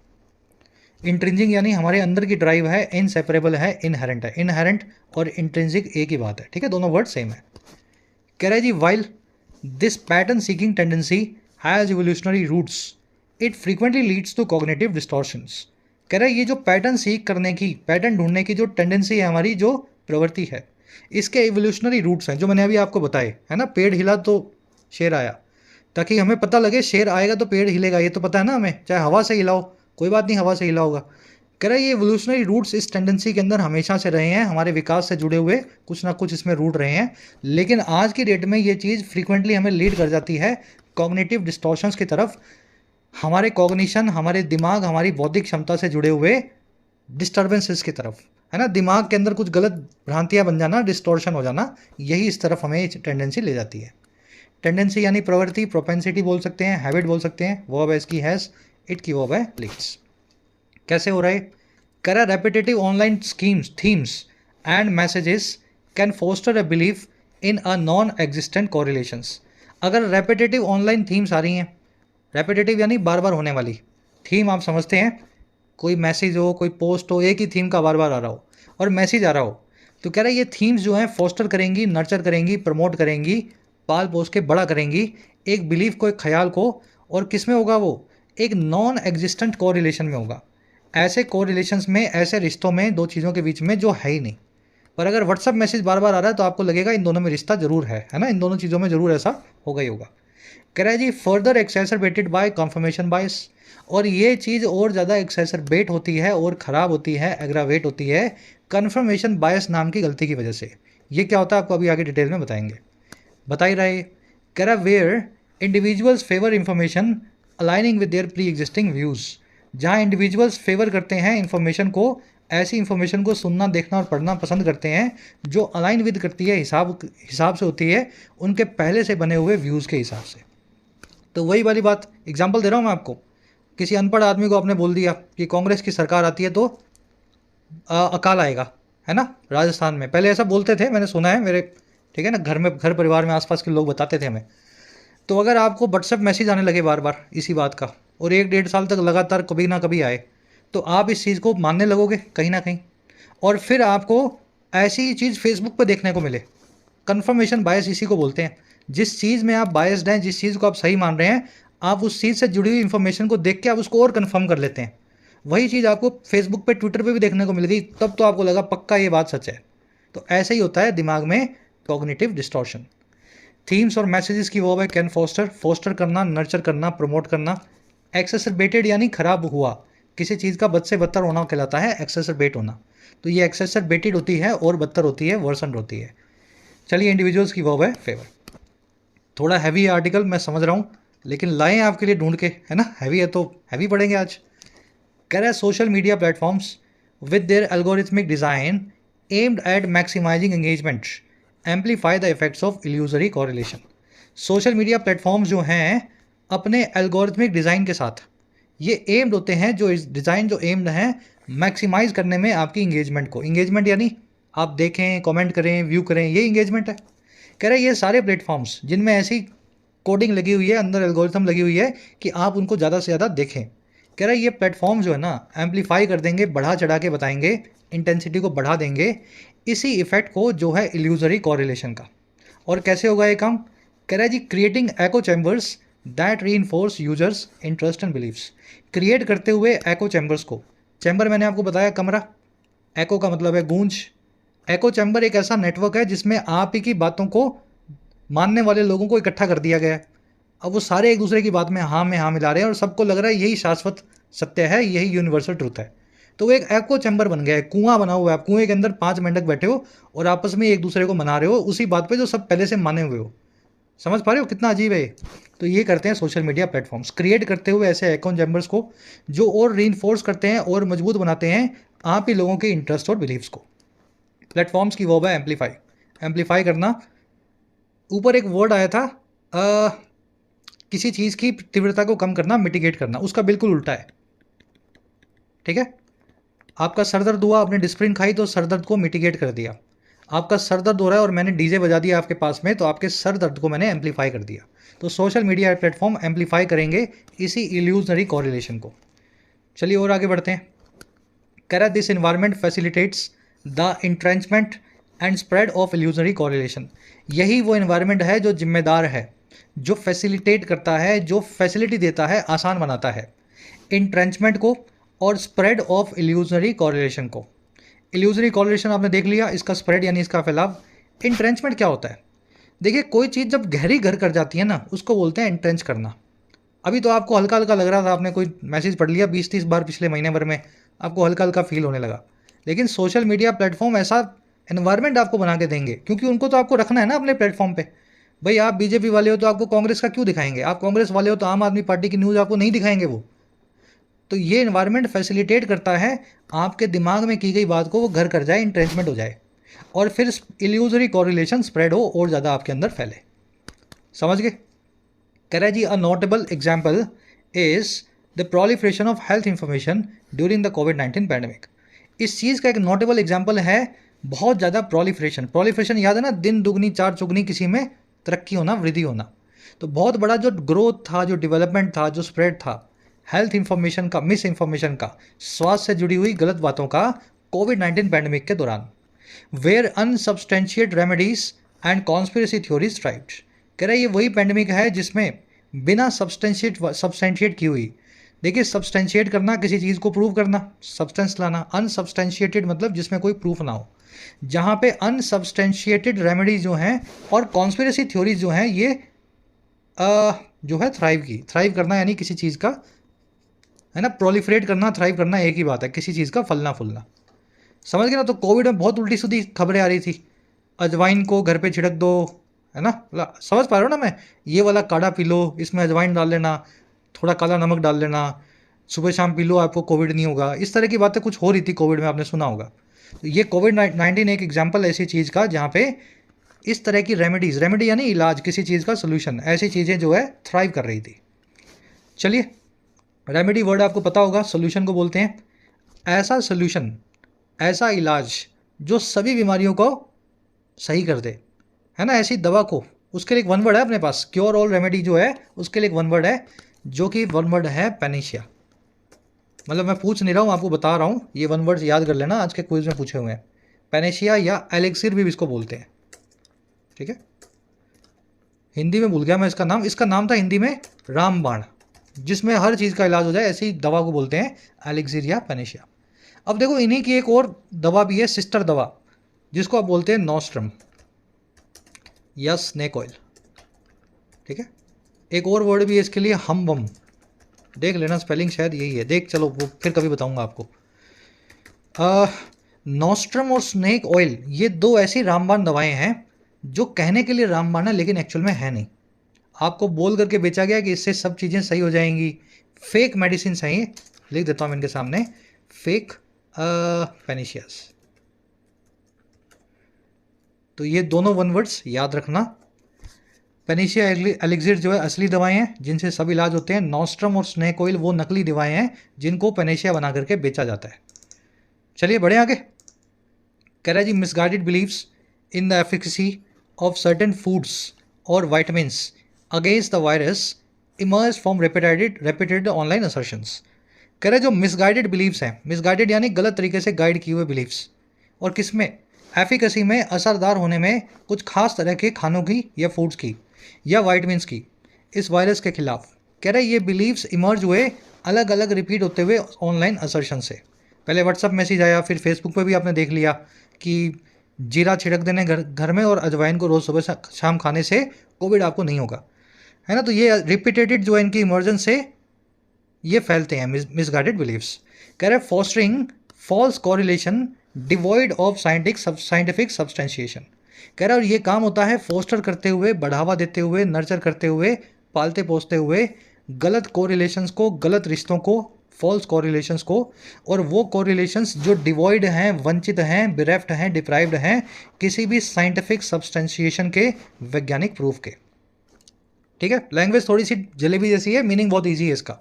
इंट्रिंसिक यानी हमारे अंदर की ड्राइव है, इनसेपरेबल है, इनहेरेंट है। इनहेरेंट और इंट्रिंसिक एक ही बात है, ठीक है, दोनों वर्ड सेम है। कह रहा है जी, while this pattern seeking tendency has evolutionary roots, it frequently leads to cognitive distortions. कह रहा है ये जो पैटर्न सीख करने की, पैटर्न ढूंढने की जो टेंडेंसी है हमारी, जो प्रवृत्ति है, इसके इवोल्यूशनरी रूट्स हैं जो मैंने अभी आपको बताए, है ना। पेड़ हिला तो शेर आया, ताकि हमें पता लगे शेर आएगा तो पेड़ हिलेगा, ये तो पता है ना हमें, चाहे हवा से हिलाओ, कोई बात नहीं, हवा से हिला होगा। कह रहा है ये इवोल्यूशनरी रूट्स इस टेंडेंसी के अंदर हमेशा से रहे हैं, हमारे विकास से जुड़े हुए कुछ ना कुछ इसमें रूट रहे हैं। लेकिन आज की डेट में ये चीज़ फ्रीक्वेंटली हमें लीड कर जाती है कॉग्निटिव डिस्टॉर्शंस की तरफ। हमारे कॉग्निशन, हमारे दिमाग, हमारी बौद्धिक क्षमता से जुड़े हुए डिस्टर्बेंसेस की तरफ, है ना। दिमाग के अंदर कुछ गलत भ्रांतियाँ बन जाना, डिस्टॉर्शन हो जाना, यही इस तरफ हमें टेंडेंसी ले जाती है। टेंडेंसी यानी प्रवृत्ति, प्रोपेंसिटी बोल सकते हैं, हैबिट बोल सकते हैं। वर्ब है इसकी हैज़, इट की वर्ब है लीड्स। कैसे हो रहा है? कह रहा repetitive online schemes, themes and messages can foster a belief in a non existent correlations. अगर रेपिटेटिव ऑनलाइन थीम्स आ रही हैं, रेपिटेटिव यानी बार बार होने वाली, थीम आप समझते हैं, कोई मैसेज हो, कोई पोस्ट हो, एक ही थीम का बार बार आ रहा हो और मैसेज आ रहा हो, तो कह रहा है ये थीम्स जो हैं फोस्टर करेंगी, नर्चर करेंगी, प्रमोट करेंगी, पाल पोस के बड़ा करेंगी एक बिलीफ को, एक ख्याल को, और किस में होगा वो? एक नॉन एग्जिस्टेंट कोरिलेशन में होगा। ऐसे कोरिलेशंस में, ऐसे रिश्तों में, दो चीज़ों के बीच में जो है ही नहीं। पर अगर व्हाट्सअप मैसेज बार बार आ रहा है तो आपको लगेगा इन दोनों में रिश्ता जरूर है ना, इन दोनों चीज़ों में जरूर ऐसा होगा ही होगा। कह रहा है जी फर्दर एक्सेसरबेटेड बाय कन्फर्मेशन बायस, और ये चीज़ और ज़्यादा एक्सेसरबेट होती है और ख़राब होती है, एग्रावेट होती है कन्फर्मेशन बायस नाम की गलती की वजह से। ये क्या होता है आपको अभी आगे डिटेल में बताएंगे। बता ही रहे। कह रहा where individuals favour information aligning with their pre existing views, जहाँ इंडिविजुअल्स फेवर करते हैं इंफॉर्मेशन को, ऐसी इंफॉर्मेशन को सुनना, देखना और पढ़ना पसंद करते हैं जो अलाइन विद करती है, हिसाब से होती है उनके पहले से बने हुए व्यूज़ के हिसाब से। तो वही वाली बात, एग्जाम्पल दे रहा हूँ मैं आपको। किसी अनपढ़ आदमी को आपने बोल दिया कि कांग्रेस की सरकार आती है तो अकाल आएगा, है ना। राजस्थान में पहले ऐसा बोलते थे, मैंने सुना है मेरे, ठीक है ना, घर परिवार में आसपास के लोग बताते थे हमें। तो अगर आपको व्हाट्सएप मैसेज आने लगे बार बार इसी बात का, और 1-1.5 साल तक लगातार कभी ना कभी आए, तो आप इस चीज़ को मानने लगोगे कहीं ना कहीं, और फिर आपको ऐसी ही चीज़ फेसबुक पर देखने को मिले। कन्फर्मेशन बायस इसी को बोलते हैं। जिस चीज़ में आप बायस्ड हैं, जिस चीज़ को आप सही मान रहे हैं, आप उस चीज़ से जुड़ी हुई इन्फॉर्मेशन को देख के आप उसको और कन्फर्म कर लेते हैं। वही चीज़ आपको फेसबुक पे, ट्विटर पे भी देखने को मिल गई, तब तो आपको लगा पक्का ये बात सच है। तो ऐसे ही होता है दिमाग में कॉग्निटिव डिस्टॉर्शन। थीम्स और मैसेजेस की वर्ब है कैन फोस्टर, फोस्टर करना, नर्चर करना, प्रमोट करना। एक्सेसरबेटेड यानी खराब हुआ, किसी चीज़ का बद से बदतर होना कहलाता है एक्सेसरबेट होना। तो ये एक्सेसरबेटेड होती है और बदतर होती है, वर्सन होती है। चलिए, इंडिविजुअल्स की वर्ब है फेवर। थोड़ा हैवी आर्टिकल मैं समझ रहा हूँ, लेकिन लाएं आपके लिए ढूंढ के, है ना। हैवी है तो हैवी पढ़ेंगे आज। कह रहा है social media platforms with their algorithmic design aimed at maximising engagement amplify the effects of illusory correlation. Social media platforms जो हैं अपने एल्गोरिथमिक डिज़ाइन के साथ ये एम्ड होते हैं, जो इस डिज़ाइन जो एम्ड हैं मैक्सिमाइज करने में आपकी इंगेजमेंट को। इंगेजमेंट यानी आप देखें, कमेंट करें, व्यू करें, ये इंगेजमेंट है। कह रहे हैं ये सारे प्लेटफॉर्म्स जिनमें ऐसी कोडिंग लगी हुई है, अंदर एल्गोरिथम लगी हुई है कि आप उनको ज़्यादा से ज़्यादा देखें। कह रहा है ये प्लेटफॉर्म जो है ना एम्पलीफाई कर देंगे, बढ़ा चढ़ा के बताएंगे, इंटेंसिटी को बढ़ा देंगे इसी इफेक्ट को जो है इल्यूजरी कॉरिलेशन का। और कैसे होगा ये काम? कह रहा है जी creating echo chambers that reinforce users interest and believes. Create करते हुए एको चैम्बर्स को, चैम्बर मैंने आपको बताया कमरा, एको का मतलब है गूंज। एको चैम्बर एक ऐसा नेटवर्क है जिसमें आप ही की बातों को मानने वाले लोगों को इकट्ठा कर दिया गया है। अब वो सारे एक दूसरे की बात में हाँ मिला रहे हैं और सबको लग रहा है यही शाश्वत सत्य है, यही यूनिवर्सल ट्रूथ है। तो वो एक एको चैम्बर बन गया है, कुआं बना हुआ है। आप कुएं के अंदर 5 मेंढक बैठे हो और आपस में एक दूसरे को मना रहे हो उसी बात पे जो सब पहले से माने हुए हो। समझ पा रहे हो कितना अजीब है ये? तो ये करते हैं सोशल मीडिया प्लेटफॉर्म्स, क्रिएट करते हुए ऐसे एको चैम्बर्स को जो और रीइंफोर्स करते हैं और मजबूत बनाते हैं आप ही लोगों के इंटरेस्ट और बिलीव्स को। प्लेटफॉर्म्स की वर्ब है एम्पलीफाई, एम्पलीफाई करना। ऊपर एक वर्ड आया था किसी चीज़ की तीव्रता को कम करना, मिटिगेट करना, उसका बिल्कुल उल्टा है। ठीक है, आपका सर दर्द हुआ, आपने डिस्प्रिन खाई तो सर दर्द को मिटिगेट कर दिया। आपका सर दर्द हो रहा है और मैंने डीजे बजा दिया आपके पास में, तो आपके सर दर्द को मैंने एम्पलीफाई कर दिया। तो सोशल मीडिया प्लेटफॉर्म एम्पलीफाई करेंगे इसी इल्यूजनरी कॉरिलेशन को। चलिए और आगे बढ़ते हैं। कह रहा है this environment facilitates the entrenchment and spread of illusionary correlation. यही वो इन्वायरमेंट है जो जिम्मेदार है, जो फैसिलिटेट करता है, जो फैसिलिटी देता है, आसान बनाता है इंट्रेंचमेंट को और स्प्रेड ऑफ इल्यूजनरी कॉरिलेशन को। इल्यूजनरी कॉरिलेशन आपने देख लिया, इसका स्प्रेड यानी इसका फैलाव। इंट्रेंचमेंट क्या होता है? देखिए कोई चीज़ जब गहरी घर कर जाती है ना उसको बोलते हैं इंट्रेंच करना। अभी तो आपको हल्का हल्का लग रहा था, आपने कोई मैसेज पढ़ लिया 20-30 बार पिछले महीने भर में, आपको हल्का हल्का फील होने लगा। लेकिन सोशल मीडिया प्लेटफॉर्म ऐसा एनवायरनमेंट आपको बना के देंगे, क्योंकि उनको तो आपको रखना है ना अपने प्लेटफॉर्म पे। भाई आप बीजेपी वाले हो तो आपको कांग्रेस का क्यों दिखाएंगे, आप कांग्रेस वाले हो तो आम आदमी पार्टी की न्यूज़ आपको नहीं दिखाएंगे वो। तो ये एनवायरनमेंट फैसिलिटेट करता है आपके दिमाग में की गई बात को वो घर कर जाए, इंट्रेंचमेंट हो जाए और फिर इल्यूजरी कॉरिलेशन स्प्रेड हो और ज़्यादा आपके अंदर फैले। समझ गए? कह रहा है जी a notable example is the proliferation of health information during the कोविड-19 पैंडेमिक। इस चीज़ का एक नोटेबल एग्जाम्पल है बहुत ज़्यादा प्रोलिफरेशन। प्रोलिफरेशन याद है ना, दिन दुगनी चार चुगनी, किसी में तरक्की होना, वृद्धि होना। तो बहुत बड़ा जो ग्रोथ था, जो डेवलपमेंट था, जो स्प्रेड था हेल्थ इंफॉर्मेशन का, मिस इंफॉर्मेशन का, स्वास्थ्य से जुड़ी हुई गलत बातों का कोविड-19 पैंडेमिक के दौरान। Where unsubstantiated remedies and conspiracy theories thrived. कह रहा है ये वही पैंडेमिक है जिसमें बिना सब्सटेंशिएट की हुई। देखिए, सब्सटेंशिएट करना किसी चीज़ को प्रूव करना, सब्सटेंस लाना। अनसब्सटेंशिएटेड मतलब जिसमें कोई प्रूफ ना हो। जहाँ पे अनसब्सटेंशिएटेड रेमेडीज जो हैं और कॉन्स्पिरेसी थ्योरीज जो हैं, ये जो है थ्राइव करना, यानी किसी चीज़ का, है ना, प्रोलिफरेट करना, थ्राइव करना एक ही बात है, किसी चीज़ का फलना फूलना। समझ गए ना। तो कोविड में बहुत उल्टी सीधी खबरें आ रही थी, अजवाइन को घर पे छिड़क दो, है ना, समझ पा रहे हो ना मैं, ये वाला काढ़ा पी लो, इसमें अजवाइन डाल लेना, थोड़ा काला नमक डाल लेना, सुबह शाम पी लो, आपको कोविड नहीं होगा। इस तरह की बातें कुछ हो रही थी कोविड में, आपने सुना होगा। तो ये कोविड-19 एक एग्जाम्पल ऐसी चीज़ का जहाँ पे इस तरह की रेमेडी यानी इलाज, किसी चीज़ का सोल्यूशन, ऐसी चीज़ें जो है थ्राइव कर रही थी। चलिए, रेमेडी वर्ड आपको पता होगा, सोल्यूशन को बोलते हैं। ऐसा सोल्यूशन, ऐसा इलाज जो सभी बीमारियों को सही कर दे, है ना, ऐसी दवा को, उसके लिए एक वन वर्ड है अपने पास, क्योर ऑल रेमेडी जो है उसके लिए एक वन वर्ड है, जो कि वन वर्ड है पैनेशिया। मतलब मैं पूछ नहीं रहा हूँ, आपको बता रहा हूँ, ये वन वर्ड याद कर लेना, आज के क्विज में पूछे हुए हैं। पैनेशिया या एलेक्सिर भी इसको बोलते हैं, ठीक है। हिंदी में भूल गया मैं इसका नाम था हिंदी में रामबाण, जिसमें हर चीज़ का इलाज हो जाए, ऐसी दवा को बोलते हैं एलेक्सिर या पैनेशिया। अब देखो, इन्हीं की एक और दवा भी है, सिस्टर दवा, जिसको आप बोलते हैं नोस्ट्रम या स्नेक ऑयल, ठीक है। एक और वर्ड भी है इसके लिए, हम बम, देख लेना, स्पेलिंग शायद यही है, देख, चलो वो फिर कभी बताऊंगा आपको। नोस्ट्रम और स्नेक ऑयल, ये दो ऐसी रामबाण दवाएं हैं जो कहने के लिए रामबाण है लेकिन एक्चुअल में है नहीं। आपको बोल करके बेचा गया कि इससे सब चीज़ें सही हो जाएंगी, फेक मेडिसिन है ये। लिख देता हूँ इनके सामने, फेक पेनिशियास। तो ये दोनों वन वर्ड्स याद रखना। पेनिशिया एलिक्सिर जो है असली दवाएं हैं जिनसे सब इलाज होते हैं। नोस्ट्रम और स्नेक ऑयल वो नकली दवाएं हैं जिनको पेनिशिया बना करके बेचा जाता है। चलिए बढ़े आगे। कह रहा है जी, misguided believes in the efficacy of certain foods और vitamins against the virus emerge from repeated online assertions. कह रहे जो मिसगाइडेड बिलीव्स हैं, मिसगाइडेड यानी गलत तरीके से गाइड किए हुए बिलीव्स, और किसमें, एफिकेसी में, असरदार होने में कुछ खास तरह के खानों की या फूड्स की या वाइटमिन्स की, इस वायरस के खिलाफ। कह रहे ये बिलीव्स इमर्ज हुए अलग अलग रिपीट होते हुए ऑनलाइन असर्शन से। पहले व्हाट्सअप मैसेज आया, फिर फेसबुक पे भी आपने देख लिया कि जीरा छिड़क देने घर में और अजवाइन को रोज़ सुबह शाम खाने से कोविड आपको नहीं होगा, है ना। तो ये रिपीटेड जो है इनकी इमर्जेंस से ये फैलते हैं मिसगाइडेड बिलीव्स। कह रहे fostering false correlation devoid of scientific substantiation. कह रहा है और ये काम होता है फोस्टर करते हुए, बढ़ावा देते हुए, नर्चर करते हुए, पालते पोसते हुए गलत कोरिलेशंस को, गलत रिश्तों को, फॉल्स कोरिलेशंस को, और वो कोरिलेशंस जो डिवॉइड हैं, वंचित हैं, बिरेफ्ट हैं, डिप्राइव्ड हैं किसी भी साइंटिफिक सब्सटेंशिएशन के, वैज्ञानिक प्रूफ के, ठीक है। लैंग्वेज थोड़ी सी जलेबी जैसी है, मीनिंग बहुत ईजी है इसका।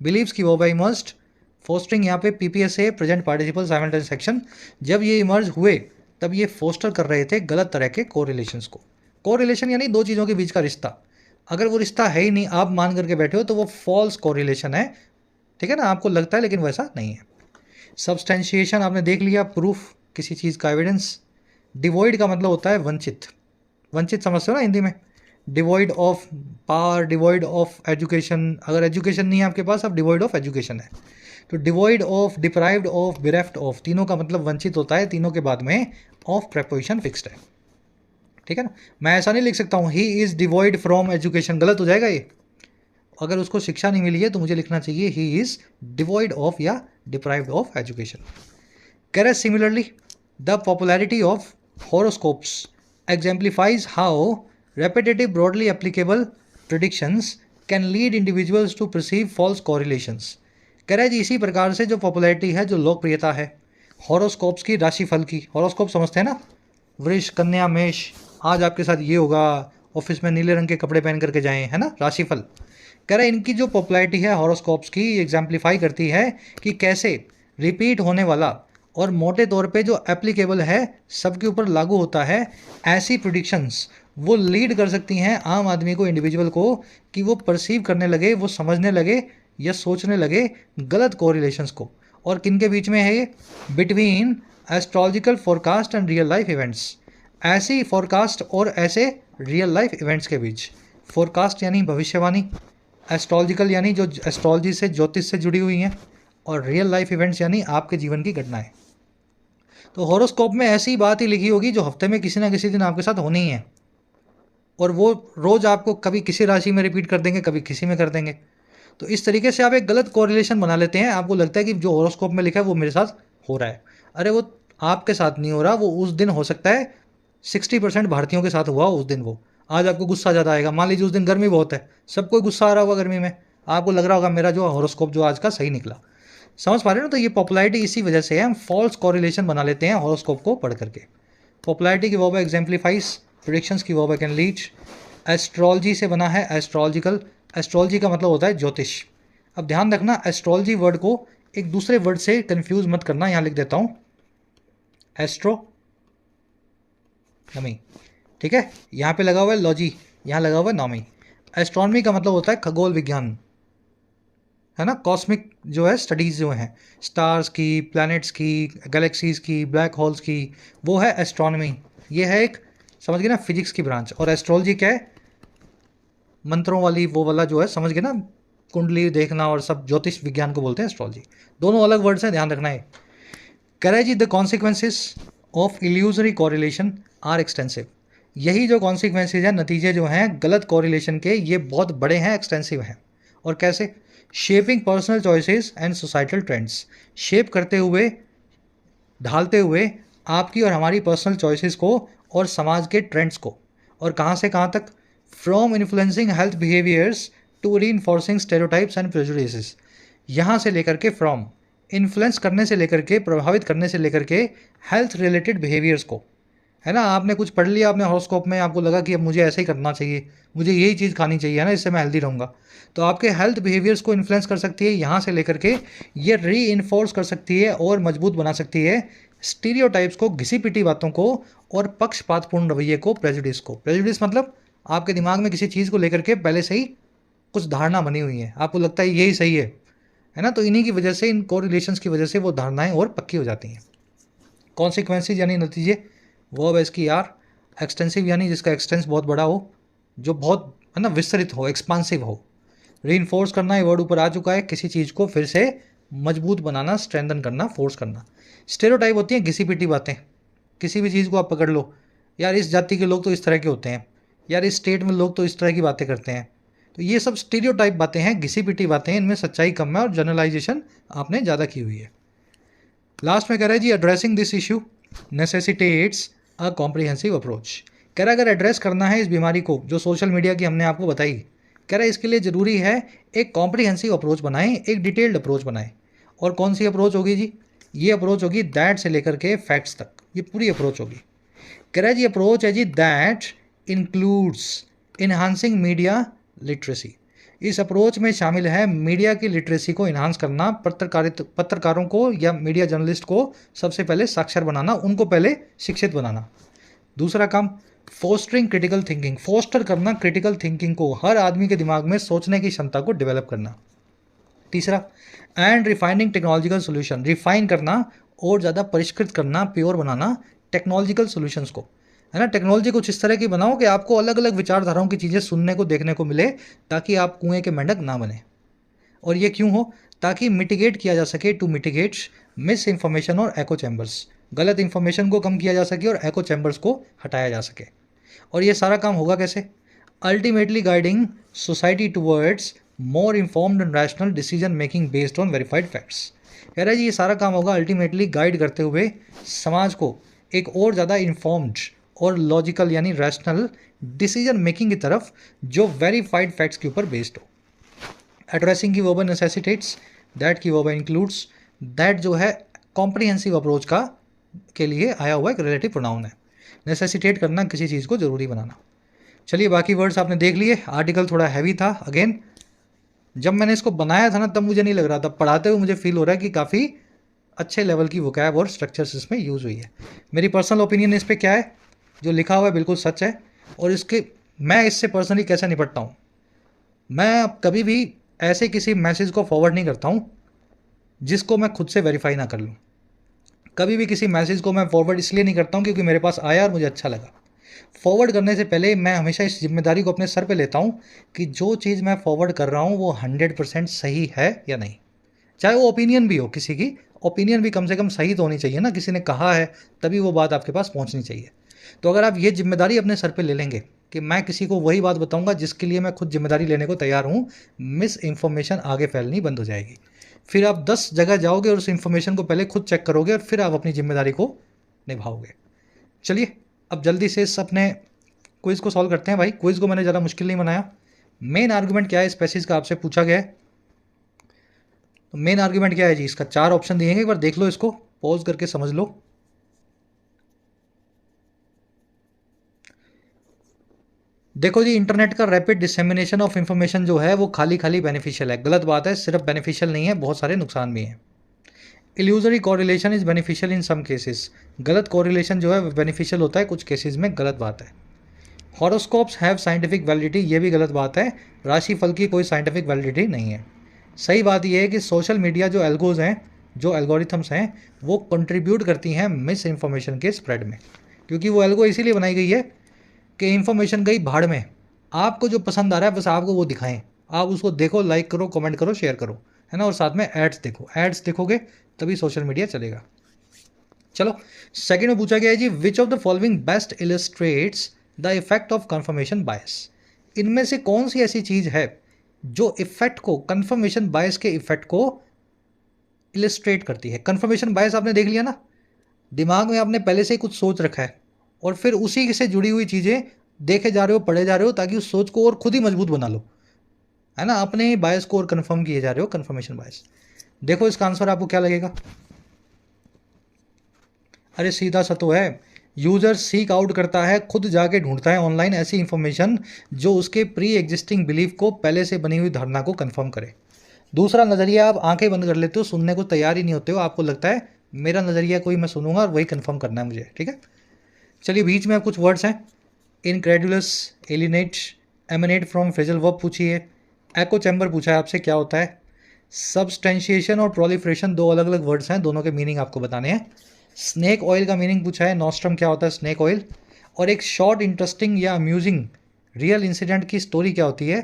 बिलीव्स की वो बाई इमर्स्ड, फोस्टरिंग यहाँ पे पीपीएसए प्रेजेंट पार्टिसिपल साइमल्टेनियस सेक्शन, जब ये इमर्ज हुए तब ये फोस्टर कर रहे थे गलत तरह के कोरिलेशंस को। कोरिलेशन यानी दो चीज़ों के बीच का रिश्ता, अगर वो रिश्ता है ही नहीं, आप मान करके बैठे हो, तो वो फॉल्स कोरिलेशन है, ठीक है ना, आपको लगता है लेकिन वैसा नहीं है। सब्सटेंशिएशन आपने देख लिया, प्रूफ, किसी चीज़ का एविडेंस। डिवॉइड का मतलब होता है वंचित, वंचित समझते हो ना हिंदी में, devoid of power, devoid of education, अगर एजुकेशन नहीं है आपके पास, अब डिवॉइड ऑफ एजुकेशन है। तो devoid of, deprived of, bereft of, तीनों का मतलब वंचित होता है, तीनों के बाद में ऑफ प्रेपोजिशन फिक्स्ड है, ठीक है ना। मैं ऐसा नहीं लिख सकता हूँ ही इज़ डिवॉइड फ्रॉम एजुकेशन, गलत हो जाएगा ये। अगर उसको शिक्षा नहीं मिली है तो मुझे लिखना चाहिए ही इज़ डिवॉइड ऑफ या डिप्राइव्ड ऑफ एजुकेशन। कह रहे similarly the popularity of horoscopes exemplifies how repetitive broadly applicable predictions can lead individuals to perceive false correlations। कह रहा है जी, इसी प्रकार से जो पॉपुलैरिटी है, जो लोकप्रियता है हॉरोस्कोप्स की, राशिफल की, हॉरोस्कोप समझते हैं ना, वृष, कन्या, मेष, आज आपके साथ ये होगा, ऑफिस में नीले रंग के कपड़े पहन करके जाएं, है ना, राशिफल। कह रहा है इनकी जो पॉपुलैरिटी है हॉरोस्कोप्स की, एग्जाम्प्लीफाई करती है कि कैसे रिपीट होने वाला और मोटे तौर पे जो एप्लीकेबल है, सबके ऊपर लागू होता है, ऐसी प्रिडिक्शंस वो लीड कर सकती हैं आम आदमी को, इंडिविजुअल को, कि वो परसीव करने लगे, वो समझने लगे या सोचने लगे गलत कोरिलेशंस को। और किन के बीच में है ये, between astrological forecast and real life events, ऐसी फोरकास्ट और ऐसे रियल लाइफ इवेंट्स के बीच। फोरकास्ट यानी भविष्यवाणी, एस्ट्रोलॉजिकल यानी जो एस्ट्रोलॉजी से, ज्योतिष से जुड़ी हुई हैं, और रियल लाइफ इवेंट्स यानी आपके जीवन की घटनाएं। तो हॉरोस्कोप में ऐसी बात ही लिखी होगी जो हफ्ते में किसी ना किसी दिन आपके साथ होनी ही है, और वो रोज़ आपको कभी किसी राशि में रिपीट कर देंगे, कभी किसी में कर देंगे। तो इस तरीके से आप एक गलत कोरिलेशन बना लेते हैं। आपको लगता है कि जो हॉरोस्कोप में लिखा है वो मेरे साथ हो रहा है। अरे वो आपके साथ नहीं हो रहा, वो उस दिन हो सकता है 60% भारतीयों के साथ हुआ उस दिन। वो आज आपको गुस्सा ज़्यादा आएगा, मान लीजिए उस दिन गर्मी बहुत है, सबको गुस्सा आ रहा होगा गर्मी में, आपको लग रहा होगा मेरा जो हॉरोस्कोप जो आज का सही निकला। समझ पा रहे हो ना? तो ये पॉपुलैरिटी इसी वजह से है, हम फॉल्स कॉरिलेशन बना लेते हैं हॉरोस्कोप को पढ़ करके। पॉपुलैरिटी की वर्ब है एग्जाम्पलीफाइज, प्रेडिक्शंस की वर्ब है कैन लीड। एस्ट्रोलॉजी से बना है एस्ट्रोलॉजिकल, एस्ट्रोलॉजी का मतलब होता है ज्योतिष। अब ध्यान रखना, एस्ट्रोलॉजी वर्ड को एक दूसरे वर्ड से कंफ्यूज मत करना। यहाँ लिख देता हूँ एस्ट्रोनॉमी, ठीक है? यहाँ पे लगा हुआ है लॉजी, यहाँ लगा हुआ है नॉमी। एस्ट्रोनॉमी का मतलब होता है खगोल विज्ञान, है ना? कॉस्मिक जो है स्टडीज़ जो हैं, स्टार्स की, प्लैनेट्स की, गैलेक्सीज़ की, ब्लैक होल्स की, वो है एस्ट्रोनॉमी। ये है एक, समझ गए ना, फिजिक्स की ब्रांच। और एस्ट्रोलॉजी क्या है? मंत्रों वाली वो वाला जो है, समझ गए ना, कुंडली देखना और सब, ज्योतिष विज्ञान को बोलते हैं एस्ट्रोलॉजी। दोनों अलग वर्ड्स हैं, ध्यान रखना है। कह रहा है जी the consequences of illusory correlation are extensive. यही जो कॉन्सिक्वेंसेज हैं, नतीजे जो हैं गलत कॉरिलेशन के, ये बहुत बड़े हैं, एक्सटेंसिव हैं। और कैसे? Shaping personal choices and societal trends, shape करते हुए, ढालते हुए आपकी और हमारी पर्सनल चॉइसेस को और समाज के ट्रेंड्स को। और कहाँ से कहाँ तक? From influencing health behaviours to reinforcing stereotypes and prejudices. यहाँ से लेकर के, फ्रॉम इन्फ्लुएंस करने से लेकर के, प्रभावित करने से लेकर के हेल्थ रिलेटेड बिहेवियर्स को, है ना? आपने कुछ पढ़ लिया आपने हॉरोस्कोप में, आपको लगा कि अब मुझे ऐसे ही करना चाहिए, मुझे यही चीज़ खानी चाहिए, है ना, इससे मैं हेल्दी रहूँगा। तो आपके हेल्थ बिहेवियर्स को इन्फ्लुएंस कर सकती है यहाँ से लेकर के, ये री इन्फोर्स कर सकती है और मजबूत बना सकती है स्टीरियोटाइप्स को, घिसी पिटी बातों को, और पक्षपातपूर्ण रवैये को, प्रेजुडिस को। प्रेजुडिस मतलब आपके दिमाग में किसी चीज़ को लेकर के पहले से ही कुछ धारणा बनी हुई है, आपको लगता है यही सही है ना? तो इन्हीं की वजह से, इन कोरिलेशंस की वजह से वो धारणाएं और पक्की हो जाती हैं। कॉन्सिक्वेंसेज यानी नतीजे, वर्ब है इसकी आर। एक्सटेंसिव यानी जिसका एक्सटेंस बहुत बड़ा हो, जो बहुत, है ना, विस्तृत हो, एक्सपांसिव हो। रीइंफोर्स करना, ये वर्ड ऊपर आ चुका है, किसी चीज़ को फिर से मजबूत बनाना, स्ट्रेंथन करना, फोर्स करना। स्टेरियोटाइप होती हैं घिसी पिटी बातें, किसी भी चीज़ को आप पकड़ लो, यार इस जाति के लोग तो इस तरह के होते हैं, यार इस स्टेट में लोग तो इस तरह की बातें करते हैं। तो ये सब स्टीरियोटाइप बातें हैं, घिसी पिटी बातें हैं, इनमें सच्चाई कम है और जनरलाइजेशन आपने ज़्यादा की हुई है। लास्ट में कह रहा है जी addressing this issue necessitates a comprehensive approach. कह रहा है अगर एड्रेस करना है इस बीमारी को जो सोशल मीडिया की हमने आपको बताई, कह रहा है इसके लिए ज़रूरी है एक कॉम्प्रिहेंसिव अप्रोच बनाएं, एक डिटेल्ड अप्रोच बनाएं। और कौन सी अप्रोच होगी जी? ये अप्रोच होगी दैट से लेकर के फैक्ट्स तक, ये पूरी अप्रोच होगी। कह रहा है जी अप्रोच है जी that includes enhancing media literacy. इस अप्रोच में शामिल है मीडिया की लिटरेसी को इन्हांस करना, पत्रकारों को या मीडिया जर्नलिस्ट को सबसे पहले साक्षर बनाना, उनको पहले शिक्षित बनाना। दूसरा काम, फोस्टरिंग क्रिटिकल थिंकिंग, फोस्टर करना क्रिटिकल थिंकिंग को, हर आदमी के दिमाग में सोचने की क्षमता को डेवलप करना। तीसरा, and refining technological solution, refine करना और ज़्यादा परिष्कृत करना, प्योर बनाना टेक्नोलॉजिकल सोल्यूशंस को, है ना? टेक्नोलॉजी कुछ इस तरह की बनाओ कि आपको अलग अलग विचारधाराओं की चीज़ें सुनने को, देखने को मिले, ताकि आप कुएं के मेंढक ना बने। और ये क्यों हो? ताकि मिटिगेट किया जा सके, टू मिटिगेट मिस इन्फॉर्मेशन और एको चैम्बर्स, गलत इन्फॉर्मेशन को कम किया जा सके और एको चैम्बर्स को हटाया जा सके। और ये सारा काम होगा कैसे? Ultimately guiding society towards more informed and rational decision making based on verified facts. कह रहा है जी ये सारा काम होगा अल्टीमेटली गाइड करते हुए समाज को एक और ज़्यादा इन्फॉर्म्ड और लॉजिकल यानी रैशनल डिसीजन मेकिंग की तरफ, जो वेरीफाइड फैक्ट्स के ऊपर बेस्ड हो। एड्रेसिंग की वर्ब नेसेसिटेट्स, दैट की वर्ब इंक्लूड्स, दैट जो है कॉम्प्रिहेंसिव अप्रोच का के लिए आया हुआ एक रिलेटिव प्रोनाउन है। नेसेसिटेट करना, किसी चीज़ को ज़रूरी बनाना। चलिए बाकी वर्ड्स आपने देख लिए। आर्टिकल थोड़ा हैवी था। अगेन जब मैंने इसको बनाया था ना, तब मुझे नहीं लग रहा था, पढ़ाते हुए मुझे फील हो रहा है कि काफ़ी अच्छे लेवल की वोकैब और स्ट्रक्चर्स इसमें यूज़ हुई है। मेरी पर्सनल ओपिनियन इस पर क्या है, जो लिखा हुआ है बिल्कुल सच है। और इसके मैं इससे पर्सनली कैसे निपटता हूँ, मैं अब कभी भी ऐसे किसी मैसेज को फॉरवर्ड नहीं करता हूँ जिसको मैं खुद से वेरीफाई ना कर लूँ। कभी भी किसी मैसेज को मैं फॉरवर्ड इसलिए नहीं करता हूँ क्योंकि मेरे पास आया और मुझे अच्छा लगा। फॉरवर्ड करने से पहले मैं हमेशा इस जिम्मेदारी को अपने सर पे लेता हूँ कि जो चीज़ मैं फॉरवर्ड कर रहा हूँ वो 100% सही है या नहीं। चाहे वो ओपिनियन भी हो किसी की, ओपिनियन भी कम से कम सही तो होनी चाहिए ना, किसी ने कहा है तभी वो बात आपके पास पहुंचनी चाहिए। तो अगर आप ये जिम्मेदारी अपने सर पे ले लेंगे कि मैं किसी को वही बात बताऊंगा जिसके लिए मैं खुद जिम्मेदारी लेने को तैयार हूँ, मिस इन्फॉर्मेशन आगे फैलनी बंद हो जाएगी। फिर आप 10 जगह जाओगे और उस इन्फॉर्मेशन को पहले खुद चेक करोगे और फिर आप अपनी जिम्मेदारी को निभाओगे। चलिए अब जल्दी से इस अपने क्विज़ को सॉल्व करते हैं। भाई क्विज़ को मैंने ज़्यादा मुश्किल नहीं बनाया। मेन आर्गुमेंट क्या है स्पेसिस का आपसे पूछा गया है। तो मेन आर्गुमेंट क्या है जी, इसका 4 ऑप्शन दिए हैं, एक बार देख लो, इसको पॉज करके समझ लो। देखो जी, इंटरनेट का रैपिड डिसेमिनेशन ऑफ इंफॉर्मेशन जो है वो खाली खाली बेनिफिशियल है, गलत बात है। सिर्फ बेनिफिशियल नहीं है, बहुत सारे नुकसान भी हैं। Illusory correlation is beneficial in some cases, गलत कोरिलेशन जो है बेनिफिशियल होता है कुछ केसेस में, गलत बात है। हॉरोस्कोप्स हैव साइंटिफिक वैलिडिटी, ये भी गलत बात है। राशिफल की कोई साइंटिफिक वैलिडिटी नहीं है। सही बात यह है कि सोशल मीडिया जो एल्गोज हैं, जो एल्गोरिथम्स हैं, वो कंट्रीब्यूट करती हैं मिस इन्फॉर्मेशन के स्प्रेड में, क्योंकि वो एल्गो इसीलिए बनाई गई है कि इन्फॉर्मेशन गई भाड़ में, आपको जो पसंद आ रहा है बस आपको वो दिखाएं, आप उसको देखो, लाइक करो, कमेंट करो, शेयर करो, है ना, और साथ में एड्स देखो, एड्स देखोगे तभी सोशल मीडिया चलेगा। चलो सेकंड में पूछा गया है जी, which of the following best illustrates the effect of confirmation bias. इनमें से कौन सी ऐसी चीज है जो इफेक्ट को, कंफर्मेशन बायस के इफेक्ट को इलस्ट्रेट करती है। कंफर्मेशन बायस आपने देख लिया ना, दिमाग में आपने पहले से ही कुछ सोच रखा है और फिर उसी से जुड़ी हुई चीज़ें देखे जा रहे हो, पढ़े जा रहे हो, ताकि उस सोच को और खुद ही मजबूत बना लो, है ना, अपने ही बायस को और कंफर्म किए जा रहे हो, कंफर्मेशन बायस। देखो इसका आंसर आपको क्या लगेगा। अरे सीधा सा तो है, यूजर सीक आउट करता है, खुद जाके ढूंढता है ऑनलाइन ऐसी इंफॉर्मेशन जो उसके प्री एग्जिस्टिंग बिलीफ को, पहले से बनी हुई धारणा को कंफर्म करे। दूसरा नज़रिया, आप आंखें बंद कर लेते हो, सुनने को तैयार ही नहीं होते हो, आपको लगता है मेरा नज़रिया कोई मैं सुनूंगा और वही कंफर्म करना है मुझे, ठीक है। चलिए बीच में अब कुछ वर्ड्स हैं, incredulous, एलिनेट, eminent from phrasal verb पूछी है, एको चैम्बर पूछा है आपसे क्या होता है, सब्सटेंशिएशन और प्रोलिफरेशन दो अलग अलग वर्ड्स हैं, दोनों के मीनिंग आपको बताने हैं। स्नेक ऑयल का मीनिंग पूछा है, नॉस्ट्रम क्या होता है, स्नेक ऑयल, और एक शॉर्ट इंटरेस्टिंग या अम्यूजिंग रियल इंसिडेंट की स्टोरी क्या होती है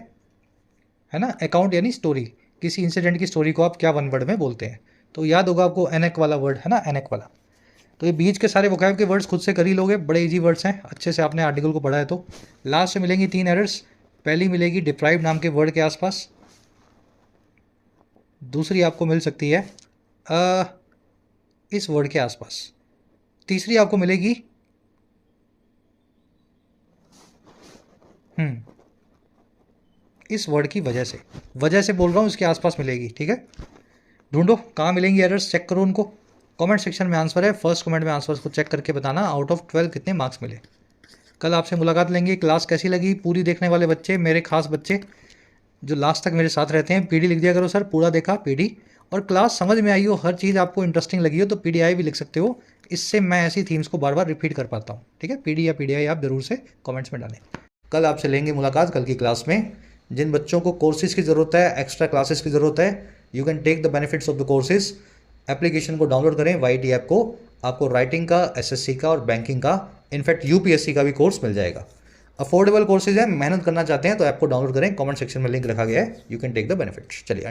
ना, अकाउंट यानी स्टोरी, किसी इंसिडेंट की स्टोरी को आप क्या वन वर्ड में बोलते हैं। तो याद होगा आपको एनेक वाला वर्ड, है ना, एनेक वाला। तो ये बीच के सारे वोकैब के वर्ड्स खुद से कर ही लोगे, बड़े इजी वर्ड्स हैं, अच्छे से आपने आर्टिकल को पढ़ा है। तो लास्ट में मिलेंगी 3 एरर्स, पहली मिलेगी डिप्राइव नाम के वर्ड के आसपास, दूसरी आपको मिल सकती है इस वर्ड के आसपास, तीसरी आपको मिलेगी इस वर्ड की वजह से बोल रहा हूँ, इसके आसपास मिलेगी, ठीक है। ढूंढो कहाँ मिलेंगी एरर्स, चेक करो उनको, कमेंट सेक्शन में आंसर है, फर्स्ट कमेंट में आंसर को चेक करके बताना आउट ऑफ 12 कितने मार्क्स मिले। कल आपसे मुलाकात लेंगे, क्लास कैसी लगी पूरी देखने वाले बच्चे, मेरे खास बच्चे जो लास्ट तक मेरे साथ रहते हैं, पीडी लिख दिया करो, सर पूरा देखा पीडी, और क्लास समझ में आई हो, हर चीज़ आपको इंटरेस्टिंग लगी हो तो पीडीआई भी लिख सकते हो, इससे मैं ऐसी थीम्स को बार बार रिपीट कर पाता हूँ, ठीक है। पीडी या पीडीआई आप जरूर से कमेंट्स में डालें। कल आपसे लेंगे मुलाकात कल की क्लास में। जिन बच्चों को कोर्सेज की ज़रूरत है, एक्स्ट्रा क्लासेस की ज़रूरत है, you can take the benefits of the courses. Application को डाउनलोड करें, YT ऐप को, आपको राइटिंग का, SSC का और बैंकिंग का, इनफैक्ट UPSC का भी कोर्स मिल जाएगा। अफोर्डेबल कोर्सेज है, मेहनत करना चाहते हैं तो ऐप को डाउनलोड करें, कमेंट सेक्शन में लिंक रखा गया है, you can take the benefits. चलिए।